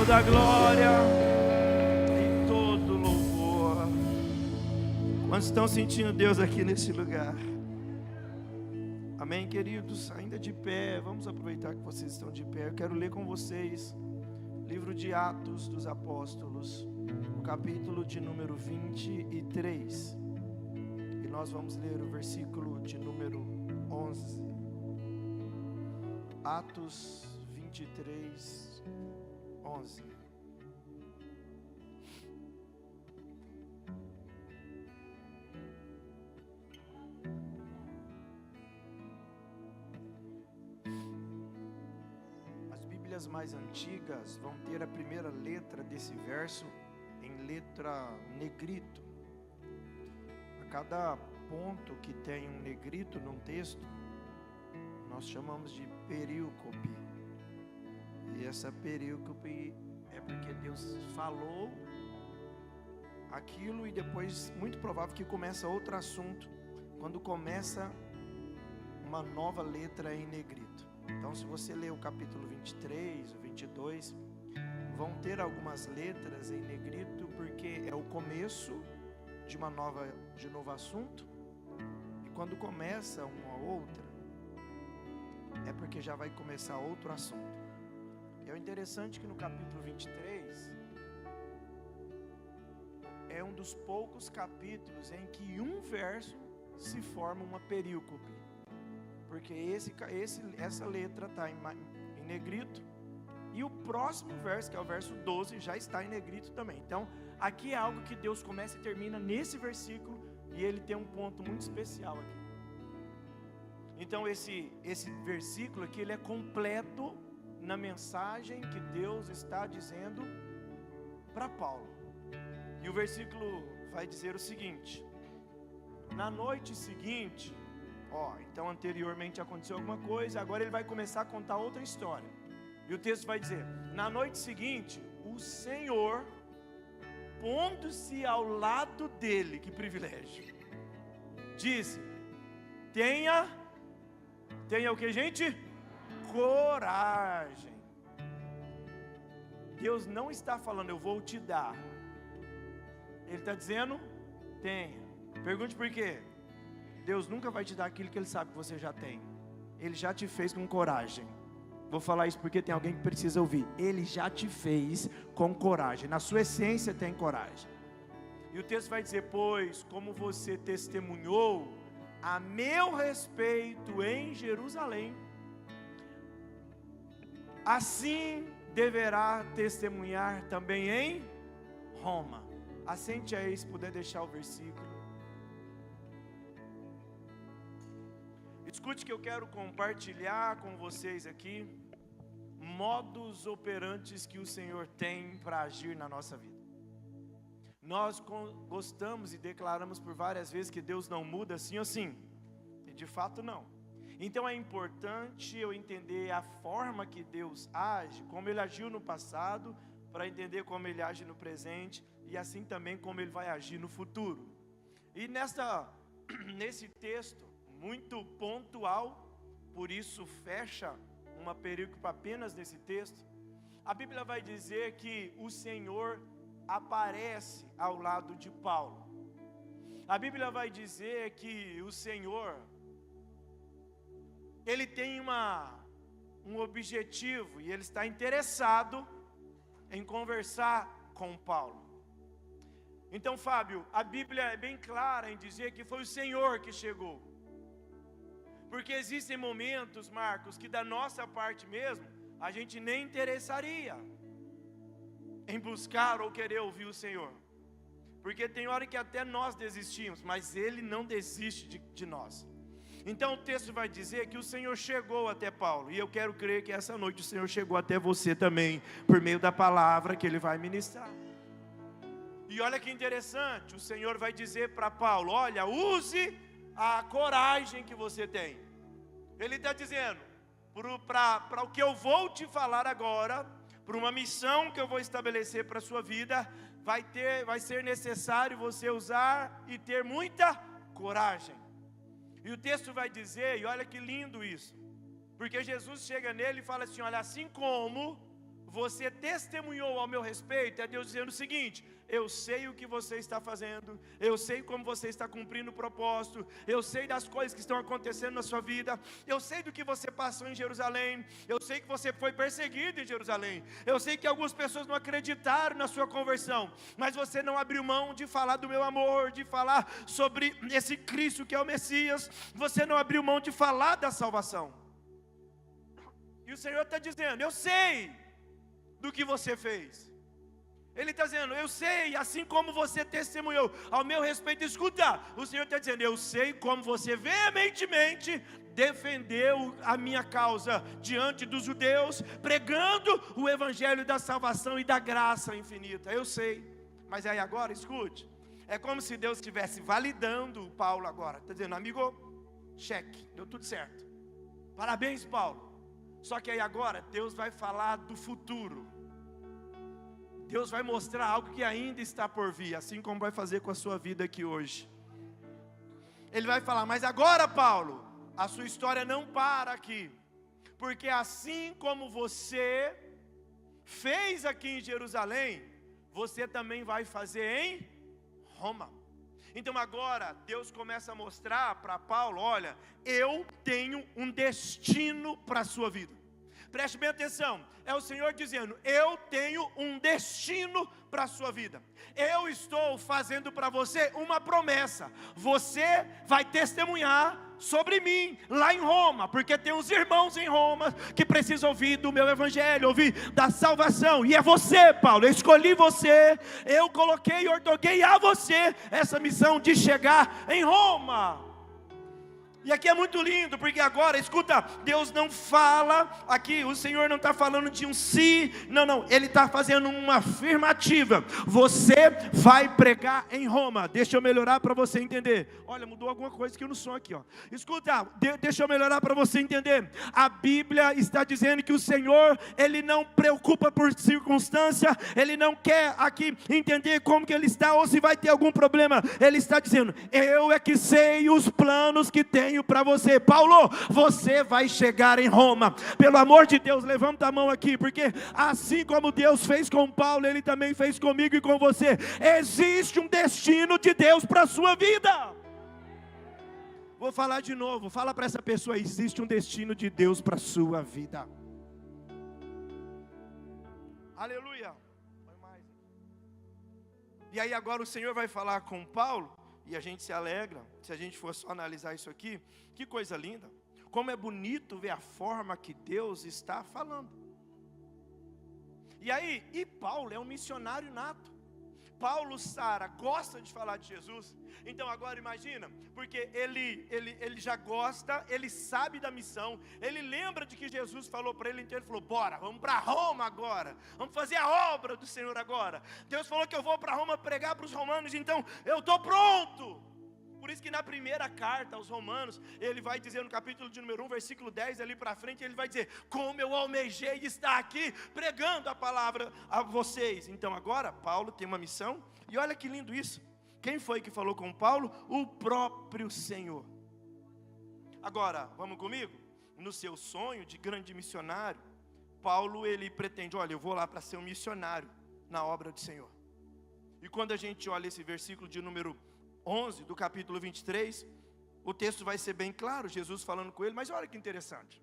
toda a glória e todo louvor. Quantos estão sentindo Deus aqui nesse lugar? Amém, queridos? Ainda de pé, vamos aproveitar que vocês estão de pé. Eu quero ler com vocês livro de Atos dos Apóstolos, o capítulo de número 23. E nós vamos ler o versículo de número 11. Atos 23, 11. As Bíblias mais antigas vão ter a primeira letra desse verso em letra negrito. A cada ponto que tem um negrito num texto, nós chamamos de perícope. E essa perícope é porque Deus falou aquilo e depois, muito provável que começa outro assunto, quando começa uma nova letra em negrito. Então, se você ler o capítulo 23, o 22, vão ter algumas letras em negrito, porque é o começo de de novo assunto. E quando começa uma outra, é porque já vai começar outro assunto. E é interessante que no capítulo 23 é um dos poucos capítulos em que um verso se forma uma perícope, porque essa letra está em negrito, e o próximo verso, que é o verso 12, já está em negrito também. Então aqui é algo que Deus começa e termina nesse versículo, e ele tem um ponto muito especial aqui. Então esse versículo aqui, ele é completo na mensagem que Deus está dizendo para Paulo. E o versículo vai dizer o seguinte: na noite seguinte, então anteriormente aconteceu alguma coisa, agora ele vai começar a contar outra história. E o texto vai dizer: na noite seguinte, o Senhor, pondo-se ao lado dele, que privilégio, disse: tenha o que, gente? Coragem. Deus não está falando eu vou te dar, Ele está dizendo tenha. Pergunte por quê? Deus nunca vai te dar aquilo que Ele sabe que você já tem. Ele já te fez com coragem. Vou falar isso porque tem alguém que precisa ouvir. Ele já te fez com coragem. Na sua essência tem coragem. E o texto vai dizer: pois como você testemunhou a meu respeito em Jerusalém, assim deverá testemunhar também em Roma. Assente aí, se puder deixar o versículo. Escute que eu quero compartilhar com vocês aqui modus operantes que o Senhor tem para agir na nossa vida. Nós gostamos e declaramos por várias vezes que Deus não muda assim ou assim, e de fato não. Então é importante eu entender a forma que Deus age, como Ele agiu no passado, para entender como Ele age no presente, e assim também como Ele vai agir no futuro. E nesse texto muito pontual, por isso fecha uma perícope apenas nesse texto, a Bíblia vai dizer que o Senhor aparece ao lado de Paulo. A Bíblia vai dizer que o Senhor, Ele tem um objetivo, e Ele está interessado em conversar com Paulo. Então, Fábio, a Bíblia é bem clara em dizer que foi o Senhor que chegou. Porque existem momentos, Marcos, que da nossa parte mesmo, a gente nem interessaria em buscar ou querer ouvir o Senhor. Porque tem hora que até nós desistimos, mas Ele não desiste de nós. Então o texto vai dizer que o Senhor chegou até Paulo, e eu quero crer que essa noite o Senhor chegou até você também, por meio da palavra que Ele vai ministrar. E olha que interessante, o Senhor vai dizer para Paulo: olha, use a coragem que você tem. Ele está dizendo, para o que eu vou te falar agora, para uma missão que eu vou estabelecer para a sua vida, vai ser necessário você usar e ter muita coragem. E o texto vai dizer, e olha que lindo isso, porque Jesus chega nele e fala assim: olha, assim como você testemunhou ao meu respeito, é Deus dizendo o seguinte: eu sei o que você está fazendo, eu sei como você está cumprindo o propósito, eu sei das coisas que estão acontecendo na sua vida, eu sei do que você passou em Jerusalém, eu sei que você foi perseguido em Jerusalém, eu sei que algumas pessoas não acreditaram na sua conversão, mas você não abriu mão de falar do meu amor, de falar sobre esse Cristo que é o Messias, você não abriu mão de falar da salvação. E o Senhor está dizendo: eu sei do que você fez. Ele está dizendo: eu sei, assim como você testemunhou ao meu respeito. Escuta, o Senhor está dizendo: eu sei como você veementemente defendeu a minha causa diante dos judeus, pregando o evangelho da salvação e da graça infinita. Eu sei. Mas aí agora, escute, é como se Deus estivesse validando Paulo agora. Está dizendo: amigo, cheque, deu tudo certo, parabéns, Paulo. Só que aí agora Deus vai falar do futuro. Deus vai mostrar algo que ainda está por vir, assim como vai fazer com a sua vida aqui hoje. Ele vai falar: mas agora, Paulo, a sua história não para aqui, porque assim como você fez aqui em Jerusalém, você também vai fazer em Roma. Então agora Deus começa a mostrar para Paulo: olha, eu tenho um destino para a sua vida. Preste bem atenção, é o Senhor dizendo: eu tenho um destino para a sua vida. Eu estou fazendo para você uma promessa. Você vai testemunhar sobre mim lá em Roma, porque tem uns irmãos em Roma que precisam ouvir do meu evangelho, ouvir da salvação. E é você, Paulo, eu escolhi você, eu coloquei e ortoguei a você essa missão de chegar em Roma. E aqui é muito lindo, porque agora, escuta, Deus não fala aqui, o Senhor não está falando de um se, não, Ele está fazendo uma afirmativa: você vai pregar em Roma. Deixa eu melhorar para você entender. Olha, mudou alguma coisa aqui no som aqui, ó. Escuta, deixa eu melhorar para você entender. A Bíblia está dizendo que o Senhor, Ele não preocupa por circunstância, Ele não quer aqui entender como que Ele está, ou se vai ter algum problema. Ele está dizendo: eu é que sei os planos que tenho para você. Paulo, você vai chegar em Roma. Pelo amor de Deus, levanta a mão aqui, porque assim como Deus fez com Paulo, Ele também fez comigo e com você. Existe um destino de Deus para a sua vida. Vou falar de novo, fala para essa pessoa: existe um destino de Deus para a sua vida. Aleluia. E aí agora o Senhor vai falar com Paulo, e a gente se alegra, se a gente for só analisar isso aqui. Que coisa linda, como é bonito ver a forma que Deus está falando. E Paulo é um missionário nato. Paulo, Sara, gosta de falar de Jesus. Então agora imagina, porque ele já gosta, ele sabe da missão, ele lembra de que Jesus falou para ele, então ele falou: bora, vamos para Roma agora, vamos fazer a obra do Senhor agora. Deus falou que eu vou para Roma pregar para os romanos, então eu estou pronto. Por isso que na primeira carta aos Romanos, ele vai dizer no capítulo de número 1, versículo 10, ali para frente, ele vai dizer: como eu almejei estar aqui, pregando a palavra a vocês. Então agora, Paulo tem uma missão, e olha que lindo isso. Quem foi que falou com Paulo? O próprio Senhor. Agora, vamos comigo? No seu sonho de grande missionário, Paulo, ele pretende: olha, eu vou lá para ser um missionário na obra do Senhor. E quando a gente olha esse versículo de número 11 do capítulo 23, o texto vai ser bem claro, Jesus falando com ele. Mas olha que interessante,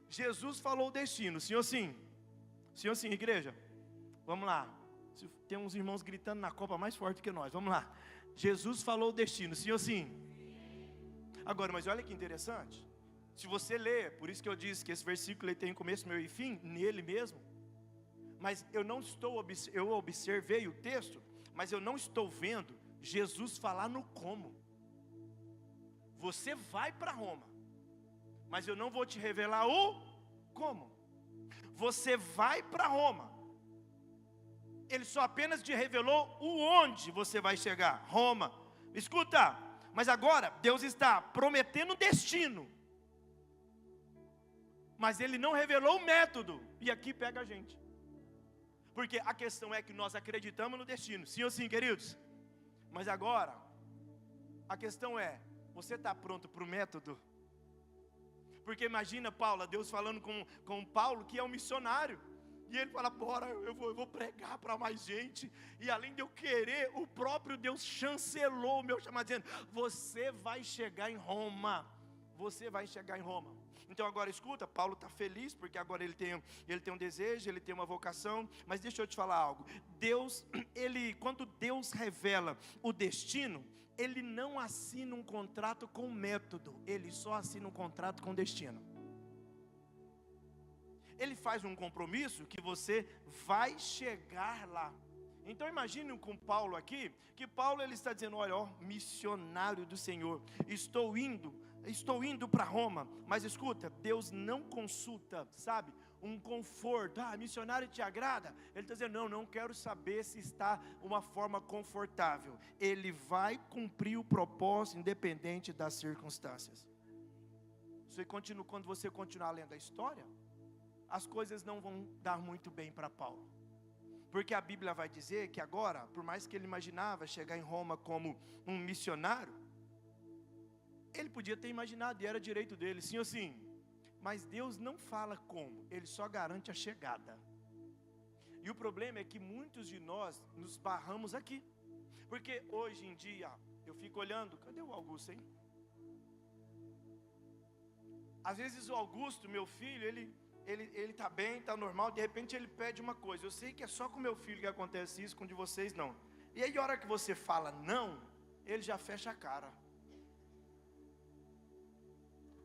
Jesus falou o destino, sim ou sim? Sim ou sim, igreja? Vamos lá, tem uns irmãos gritando na copa mais forte que nós, vamos lá. Jesus falou o destino, sim ou sim? Agora, mas olha que interessante, se você ler, por isso que eu disse que esse versículo ele tem começo, meio e fim, nele mesmo. Mas eu observei o texto, mas eu não estou vendo Jesus falar no como. Você vai para Roma, mas eu não vou te revelar o como. Você vai para Roma, Ele só apenas te revelou o onde você vai chegar, Roma. Escuta, mas agora Deus está prometendo um destino, mas Ele não revelou o método. E aqui pega a gente, porque a questão é que nós acreditamos no destino, sim ou sim, queridos? Mas agora, a questão é: você está pronto para o método? Porque imagina Paulo, Deus falando com Paulo, que é um missionário. E ele fala, bora, eu vou pregar para mais gente. E além de eu querer, o próprio Deus chancelou o meu chamado, dizendo, você vai chegar em Roma. Você vai chegar em Roma. Então agora escuta, Paulo está feliz, porque agora ele tem um desejo, ele tem uma vocação. Mas deixa eu te falar algo. Quando Deus revela o destino, Ele não assina um contrato com método, Ele só assina um contrato com destino. Ele faz um compromisso que você vai chegar lá. Então imagine com Paulo aqui, que Paulo ele está dizendo, olha, ó, missionário do Senhor, estou indo para Roma. Mas escuta, Deus não consulta, sabe, um conforto. Missionário te agrada? Ele está dizendo, não quero saber se está uma forma confortável. Ele vai cumprir o propósito independente das circunstâncias. Quando você continuar lendo a história, as coisas não vão dar muito bem para Paulo. Porque a Bíblia vai dizer que agora, por mais que ele imaginava chegar em Roma como um missionário, ele podia ter imaginado e era direito dele, sim ou sim. Mas Deus não fala como, Ele só garante a chegada. E o problema é que muitos de nós nos barramos aqui. Porque hoje em dia, eu fico olhando, cadê o Augusto, hein? Às vezes o Augusto, meu filho, ele está bem, está normal, de repente ele pede uma coisa. Eu sei que é só com meu filho que acontece isso, com o de vocês não. E aí a hora que você fala não, ele já fecha a cara.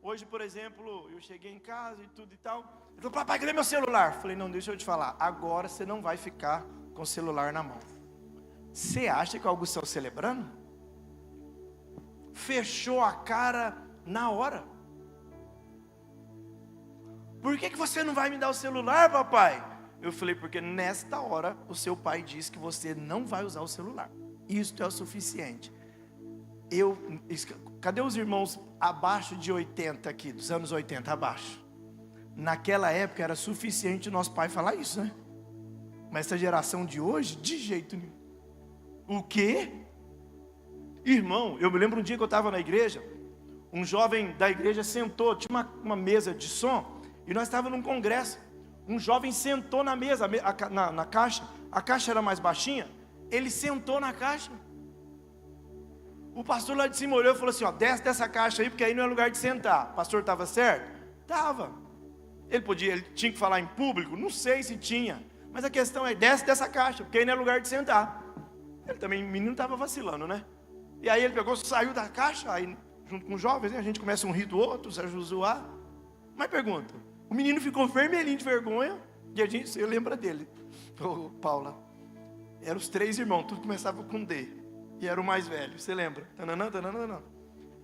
Hoje, por exemplo, eu cheguei em casa e tudo e tal. Ele falou, papai, cadê meu celular? Falei, não, deixa eu te falar. Agora você não vai ficar com o celular na mão. Você acha que o Augusto está celebrando? Fechou a cara na hora. Por que você não vai me dar o celular, papai? Eu falei, porque nesta hora o seu pai diz que você não vai usar o celular. Isto é o suficiente. Cadê os irmãos abaixo de 80 aqui, dos anos 80 abaixo? Naquela época era suficiente o nosso pai falar isso, né? Mas essa geração de hoje, de jeito nenhum. O quê? Irmão, eu me lembro um dia que eu estava na igreja, um jovem da igreja sentou, tinha uma mesa de som, e nós estávamos num congresso. Um jovem sentou na mesa, na caixa, a caixa era mais baixinha, ele sentou na caixa. O pastor lá de cima olhou e falou assim, ó, desce dessa caixa aí, porque aí não é lugar de sentar. O pastor estava certo? Estava. Ele tinha que falar em público? Não sei se tinha, mas a questão é, desce dessa caixa, porque aí não é lugar de sentar. Ele também, o menino estava vacilando, né? E aí ele pegou, saiu da caixa, aí junto com os jovens, né, a gente começa um rir do outro, se zoar. Mas pergunta, o menino ficou vermelhinho de vergonha, e você lembra dele, Paula, eram os 3 irmãos, tudo começava com D. E era o mais velho, você lembra? Tananã.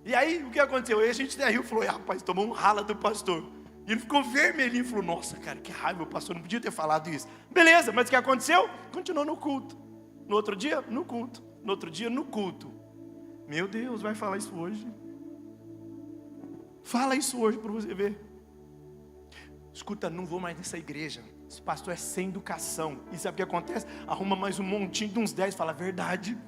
E aí, o que aconteceu? Aí a gente até riu, falou, rapaz, tomou um rala do pastor. E ele ficou vermelhinho, falou, nossa, cara, que raiva, o pastor não podia ter falado isso. Beleza, mas o que aconteceu? Continuou no culto. No outro dia, no culto. No outro dia, no culto. Meu Deus, vai falar isso hoje? Fala isso hoje para você ver. Escuta, não vou mais nessa igreja. Esse pastor é sem educação. E sabe o que acontece? Arruma mais um montinho de uns 10, fala, verdade.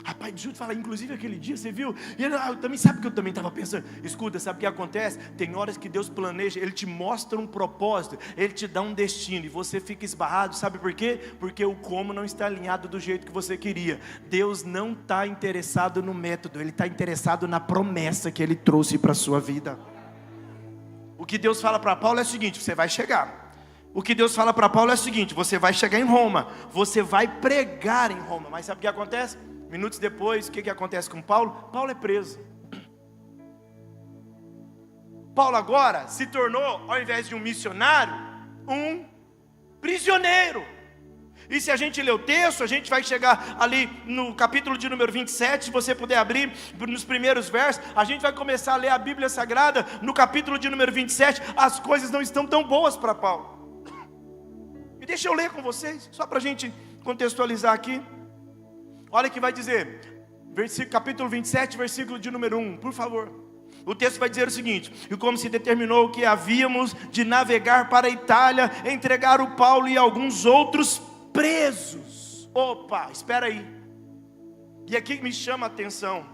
Rapaz, deixa eu te falar, inclusive aquele dia, você viu? E ele, sabe o que eu também estava pensando? Escuta, sabe o que acontece? Tem horas que Deus planeja, Ele te mostra um propósito, Ele te dá um destino, e você fica esbarrado, sabe por quê? Porque o como não está alinhado do jeito que você queria. Deus não está interessado no método, Ele está interessado na promessa que Ele trouxe para a sua vida. O que Deus fala para Paulo é o seguinte, você vai chegar. O que Deus fala para Paulo é o seguinte, você vai chegar em Roma, você vai pregar em Roma. Mas sabe o que acontece? Minutos depois, o que acontece com Paulo? Paulo é preso. Paulo agora se tornou, ao invés de um missionário, um prisioneiro. E se a gente ler o texto, a gente vai chegar ali no capítulo de número 27, se você puder abrir nos primeiros versos, a gente vai começar a ler a Bíblia Sagrada, no capítulo de número 27, as coisas não estão tão boas para Paulo. E deixa eu ler com vocês, só para a gente contextualizar aqui. Olha o que vai dizer, capítulo 27, versículo de número 1, por favor. O texto vai dizer o seguinte: e como se determinou que havíamos de navegar para a Itália, entregar o Paulo e alguns outros presos. Opa, espera aí. E aqui me chama a atenção.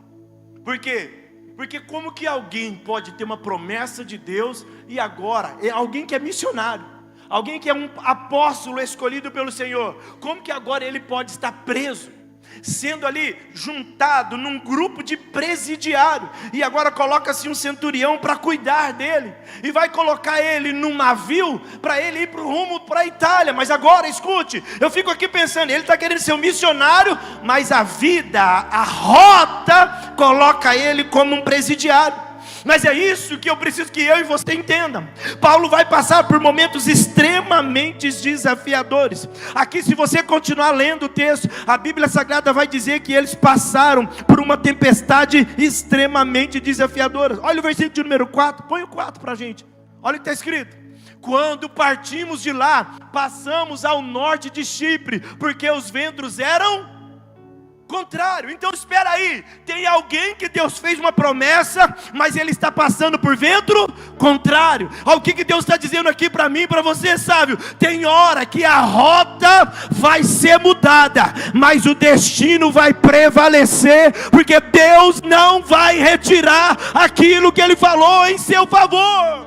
Por quê? Porque como que alguém pode ter uma promessa de Deus e agora, é alguém que é missionário, alguém que é um apóstolo escolhido pelo Senhor, como que agora ele pode estar preso, sendo ali juntado num grupo de presidiário, e agora coloca-se um centurião para cuidar dele, e vai colocar ele num navio, para ele ir para o rumo para a Itália? Mas agora, escute, eu fico aqui pensando, ele está querendo ser um missionário, mas a vida, a rota, coloca ele como um presidiário. Mas é isso que eu preciso que eu e você entendam. Paulo vai passar por momentos extremamente desafiadores. Aqui, se você continuar lendo o texto, a Bíblia Sagrada vai dizer que eles passaram por uma tempestade extremamente desafiadora. Olha o versículo de número 4, põe o 4 para a gente. Olha o que está escrito: quando partimos de lá, passamos ao norte de Chipre, porque os ventos eram contrário. Então espera aí, tem alguém que Deus fez uma promessa, mas ele está passando por vento contrário. O que Deus está dizendo aqui para mim e para você, sábio? Tem hora que a rota vai ser mudada, mas o destino vai prevalecer, porque Deus não vai retirar aquilo que Ele falou em seu favor.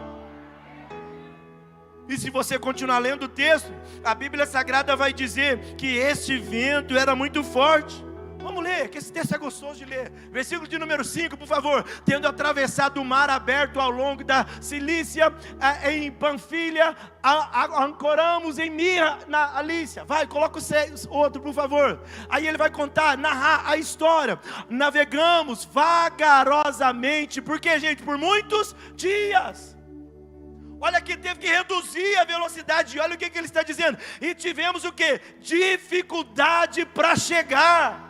E se você continuar lendo o texto, a Bíblia Sagrada vai dizer que esse vento era muito forte. Vamos ler, que esse texto é gostoso de ler. Versículo de número 5, por favor. Tendo atravessado o mar aberto ao longo da Cilícia, em Panfilha, ancoramos em Mira, na Alícia. Vai, coloca o outro, por favor. Aí ele vai contar, narrar a história. Navegamos vagarosamente, porque, gente, por muitos dias. Olha aqui, teve que reduzir a velocidade. Olha o que ele está dizendo. E tivemos o que? Dificuldade para chegar.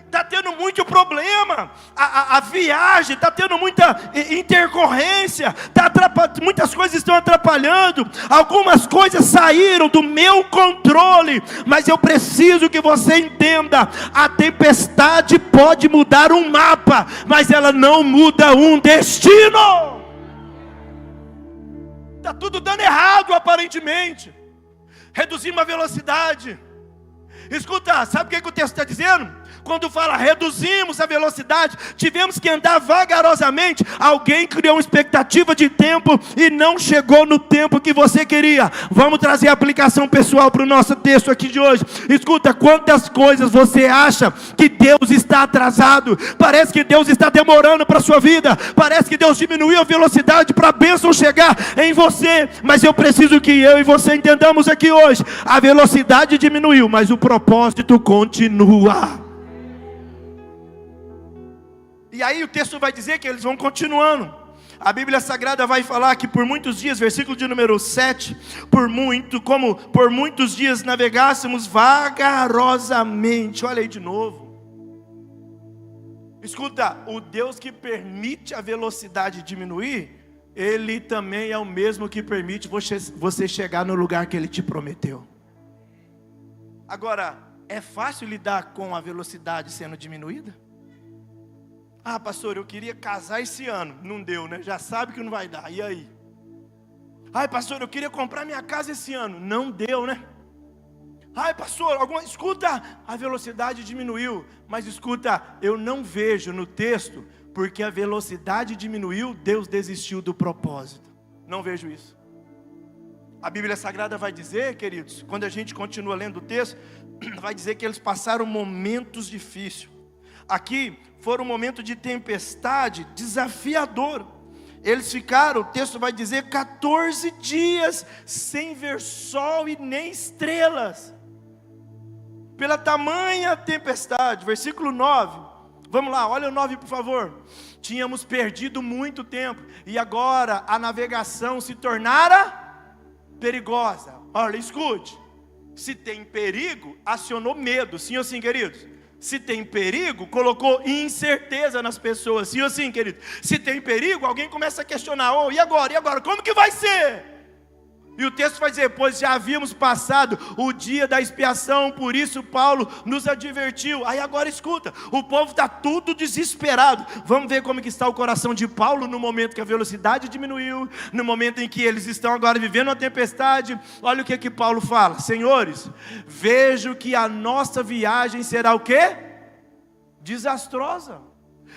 Está tendo muito problema, a viagem está tendo muita intercorrência, muitas coisas estão atrapalhando, algumas coisas saíram do meu controle, mas eu preciso que você entenda, a tempestade pode mudar um mapa, mas ela não muda um destino. Está tudo dando errado aparentemente, reduzimos a velocidade. Escuta, sabe o que o texto está dizendo? Quando fala reduzimos a velocidade, tivemos que andar vagarosamente, alguém criou uma expectativa de tempo e não chegou no tempo que você queria. Vamos trazer a aplicação pessoal para o nosso texto aqui de hoje. Escuta, quantas coisas você acha que Deus está atrasado? Parece que Deus está demorando para a sua vida, parece que Deus diminuiu a velocidade para a bênção chegar em você, mas eu preciso que eu e você entendamos aqui hoje, a velocidade diminuiu, mas o propósito continua. E aí o texto vai dizer que eles vão continuando. A Bíblia Sagrada vai falar que por muitos dias, versículo de número 7, por muitos dias navegássemos vagarosamente. Olha aí de novo. Escuta, o Deus que permite a velocidade diminuir, Ele também é o mesmo que permite você chegar no lugar que Ele te prometeu. Agora, é fácil lidar com a velocidade sendo diminuída? Ah, pastor, eu queria casar esse ano. Não deu, né? Já sabe que não vai dar. E aí? Ai, pastor, eu queria comprar minha casa esse ano. Não deu, né? Ai, pastor, escuta, a velocidade diminuiu. Mas escuta, eu não vejo no texto, porque a velocidade diminuiu, Deus desistiu do propósito. Não vejo isso. A Bíblia Sagrada vai dizer, queridos, quando a gente continua lendo o texto, vai dizer que eles passaram momentos difíceis. Aqui foi um momento de tempestade desafiador. Eles ficaram, o texto vai dizer, 14 dias sem ver sol e nem estrelas, pela tamanha tempestade. Versículo 9, vamos lá, olha o 9 por favor. Tínhamos perdido muito tempo, e agora a navegação se tornara perigosa. Olha, escute, se tem perigo, acionou medo, sim ou sim, queridos? Se tem perigo, colocou incerteza nas pessoas, sim ou sim, querido? Se tem perigo, alguém começa a questionar, e agora? E agora? Como que vai ser? E o texto vai dizer, pois já havíamos passado o dia da expiação, por isso Paulo nos advertiu. Aí agora escuta, o povo está tudo desesperado. Vamos ver como que está o coração de Paulo no momento que a velocidade diminuiu, no momento em que eles estão agora vivendo uma tempestade. Olha o que Paulo fala: senhores, vejo que a nossa viagem será o quê? Desastrosa,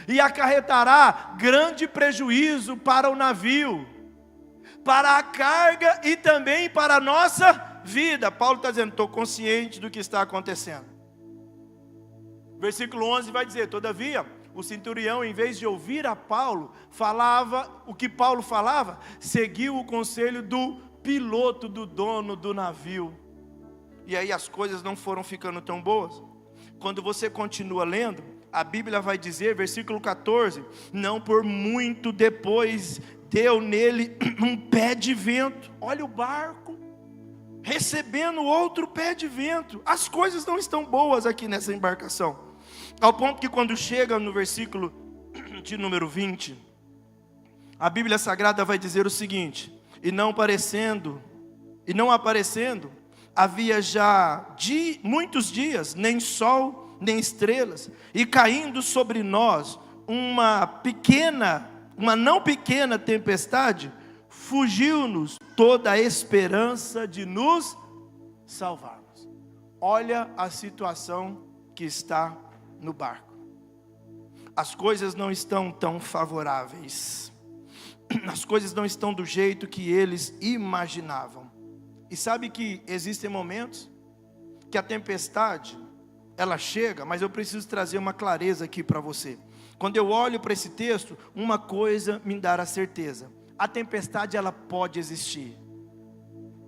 e acarretará grande prejuízo para o navio. para a carga e também para a nossa vida. Paulo está dizendo, estou consciente do que está acontecendo. Versículo 11 vai dizer, todavia, o centurião, em vez de ouvir a Paulo, falava o que Paulo falava, seguiu o conselho do piloto, do dono do navio. E aí as coisas não foram ficando tão boas. Quando você continua lendo, a Bíblia vai dizer, versículo 14, não por muito depois deu nele um pé de vento. Olha o barco recebendo outro pé de vento. As coisas não estão boas aqui nessa embarcação. Ao ponto que quando chega no versículo de número 20, a Bíblia Sagrada vai dizer o seguinte, e não aparecendo, havia já muitos dias, nem sol, nem estrelas, e caindo sobre nós uma não pequena tempestade, fugiu-nos toda a esperança de nos salvarmos. Olha a situação que está no barco. As coisas não estão tão favoráveis. As coisas não estão do jeito que eles imaginavam. E sabe que existem momentos que a tempestade, ela chega, mas eu preciso trazer uma clareza aqui para você. Quando eu olho para esse texto, uma coisa me dá a certeza. A tempestade, ela pode existir.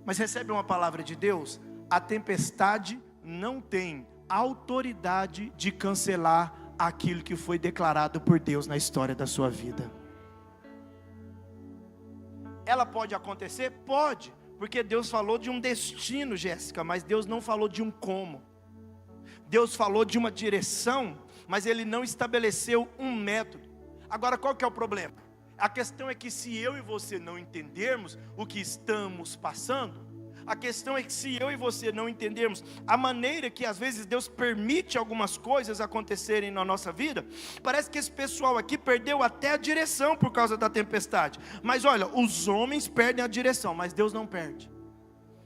Mas recebe uma palavra de Deus, a tempestade não tem autoridade de cancelar aquilo que foi declarado por Deus na história da sua vida. Ela pode acontecer? Pode, porque Deus falou de um destino, Jéssica, mas Deus não falou de um como. Deus falou de uma direção, mas Ele não estabeleceu um método. Agora, qual que é o problema? A questão é que se eu e você não entendermos o que estamos passando, a questão é que se eu e você não entendermos a maneira que às vezes Deus permite algumas coisas acontecerem na nossa vida, parece que esse pessoal aqui perdeu até a direção por causa da tempestade. Mas olha, os homens perdem a direção, mas Deus não perde.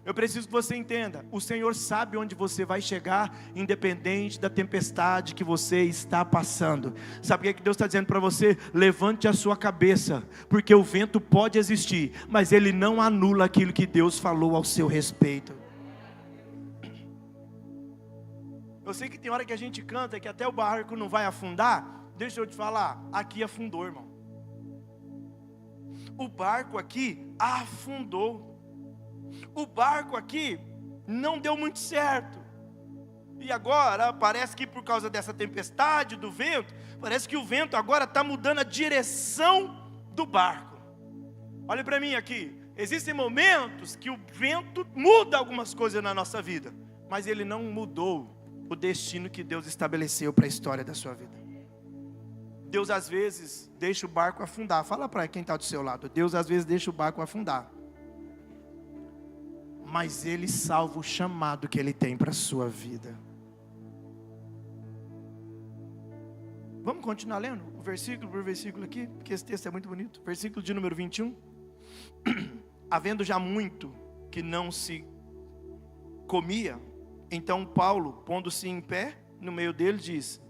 Eu preciso que você entenda, o Senhor sabe onde você vai chegar, independente da tempestade que você está passando. Sabe o que Deus está dizendo para você? Levante a sua cabeça, porque o vento pode existir, mas ele não anula aquilo que Deus falou ao seu respeito. Eu sei que tem hora que a gente canta que até o barco não vai afundar. Deixa eu te falar, aqui afundou, irmão. O barco aqui afundou. O barco aqui não deu muito certo. E agora parece que por causa dessa tempestade, do vento, parece que o vento agora está mudando a direção do barco. Olha para mim aqui. Existem momentos que o vento muda algumas coisas na nossa vida, mas ele não mudou o destino que Deus estabeleceu para a história da sua vida. Deus às vezes deixa o barco afundar. Fala para quem está do seu lado. Deus às vezes deixa o barco afundar, mas Ele salva o chamado que Ele tem para a sua vida. Vamos continuar lendo o versículo por versículo aqui, porque esse texto é muito bonito. Versículo de número 21. Havendo já muito que não se comia, então Paulo, pondo-se em pé no meio deles, diz: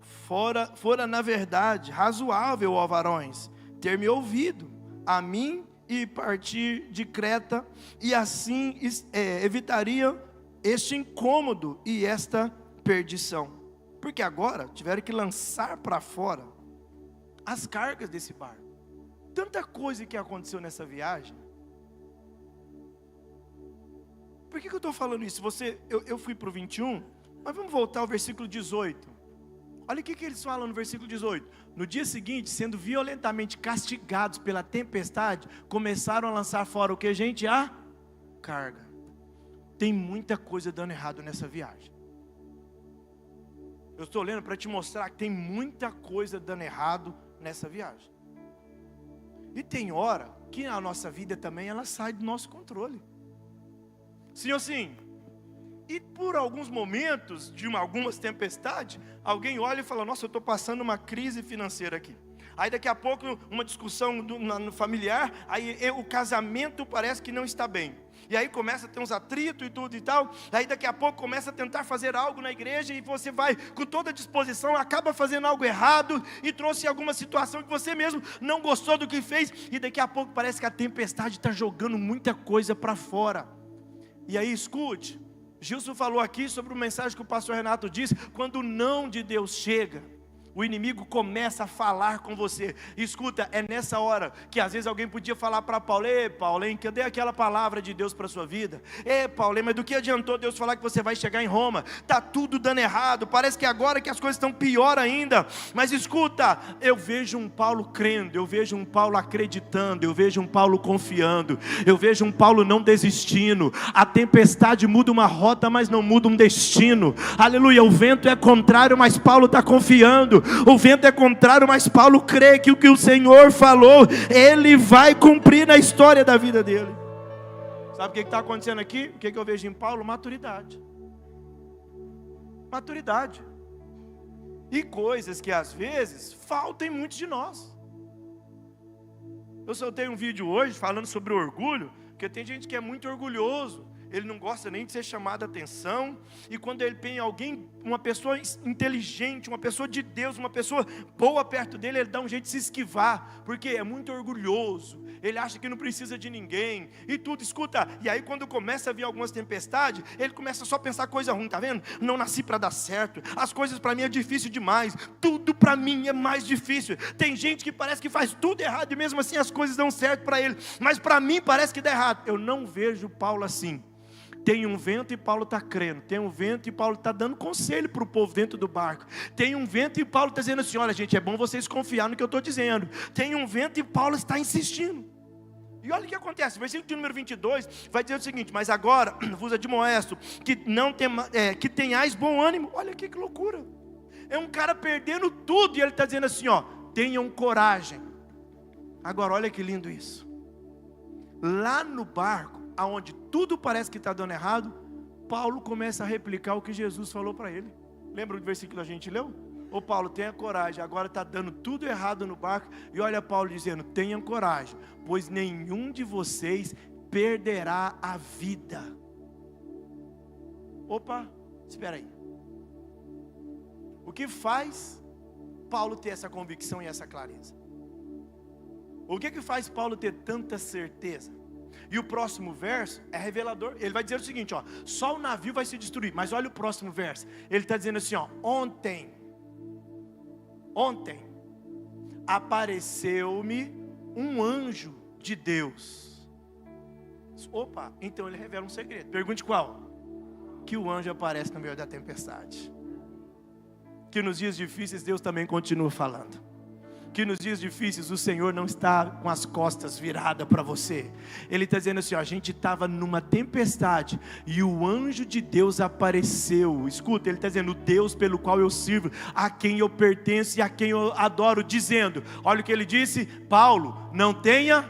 fora na verdade razoável, ó varões, ter me ouvido a mim e partir de Creta, e assim evitaria este incômodo e esta perdição. Porque agora tiveram que lançar para fora as cargas desse barco. Tanta coisa que aconteceu nessa viagem. Por que eu estou falando isso? Eu fui para o 21, mas vamos voltar ao versículo 18. Olha o que eles falam no versículo 18. No dia seguinte, sendo violentamente castigados pela tempestade, começaram a lançar fora o que, gente? A carga. Tem muita coisa dando errado nessa viagem. Eu estou lendo para te mostrar que tem muita coisa dando errado nessa viagem. E tem hora que a nossa vida também ela sai do nosso controle. Sim ou sim? E por alguns momentos, de algumas tempestades, alguém olha e fala: nossa, eu estou passando uma crise financeira aqui. Aí daqui a pouco uma discussão no familiar, aí o casamento parece que não está bem. E aí começa a ter uns atritos e tudo e tal. Aí daqui a pouco começa a tentar fazer algo na igreja, e você vai com toda disposição, acaba fazendo algo errado, e trouxe alguma situação que você mesmo não gostou do que fez. E daqui a pouco parece que a tempestade está jogando muita coisa para fora. E aí escute, Gilson falou aqui sobre uma mensagem que o pastor Renato disse: quando o não de Deus chega, o inimigo começa a falar com você. Escuta, é nessa hora que às vezes alguém podia falar para Paulo: ei Paulo, cadê aquela palavra de Deus para a sua vida? Ei Paulo, mas do que adiantou Deus falar que você vai chegar em Roma? Está tudo dando errado, parece que agora que as coisas estão pior ainda. Mas escuta, eu vejo um Paulo crendo, eu vejo um Paulo acreditando, eu vejo um Paulo confiando, eu vejo um Paulo não desistindo. A tempestade muda uma rota, mas não muda um destino. Aleluia, o vento é contrário, mas Paulo está confiando. O vento é contrário, mas Paulo crê que o que o Senhor falou, Ele vai cumprir na história da vida dele. Sabe o que está acontecendo aqui? O que eu vejo em Paulo? Maturidade. Maturidade. E coisas que às vezes faltam em muitos de nós. Eu soltei um vídeo hoje falando sobre orgulho, porque tem gente que é muito orgulhoso. Ele não gosta nem de ser chamado a atenção. E quando ele tem alguém, uma pessoa inteligente, uma pessoa de Deus, uma pessoa boa perto dele, ele dá um jeito de se esquivar, porque é muito orgulhoso. Ele acha que não precisa de ninguém e tudo. Escuta, e aí quando começa a vir algumas tempestades, ele começa só a pensar coisa ruim, tá vendo? Não nasci para dar certo, as coisas para mim é difícil demais, tudo para mim é mais difícil. Tem gente que parece que faz tudo errado e mesmo assim as coisas dão certo para ele, mas para mim parece que dá errado. Eu não vejo Paulo assim. Tem um vento e Paulo está crendo. Tem um vento e Paulo está dando conselho para o povo dentro do barco. Tem um vento e Paulo está dizendo assim: olha gente, é bom vocês confiar no que eu estou dizendo. Tem um vento e Paulo está insistindo. E olha o que acontece, versículo de número 22 vai dizer o seguinte: mas agora vos admoesto que tenhais bom ânimo. Olha que loucura. É um cara perdendo tudo e ele está dizendo assim: ó, tenham coragem. Agora olha que lindo isso. Lá no barco, aonde tudo parece que está dando errado, Paulo começa a replicar o que Jesus falou para ele. Lembra do versículo que a gente leu? Ô Paulo, tenha coragem, agora está dando tudo errado no barco. E olha Paulo dizendo: tenham coragem, pois nenhum de vocês perderá a vida. Opa, espera aí. O que faz Paulo ter essa convicção e essa clareza? O que faz Paulo ter tanta certeza? E o próximo verso é revelador. Ele vai dizer o seguinte, ó: só o navio vai se destruir. Mas olha o próximo verso. Ele está dizendo assim, ó: ontem apareceu-me um anjo de Deus. Opa, então ele revela um segredo. Pergunte qual? Que o anjo aparece no meio da tempestade. Que nos dias difíceis Deus também continua falando. Que nos dias difíceis o Senhor não está com as costas viradas para você. Ele está dizendo assim, ó: a gente estava numa tempestade e o anjo de Deus apareceu. Escuta, ele está dizendo: o Deus pelo qual eu sirvo, a quem eu pertenço e a quem eu adoro, dizendo, olha o que ele disse: Paulo, não tenha,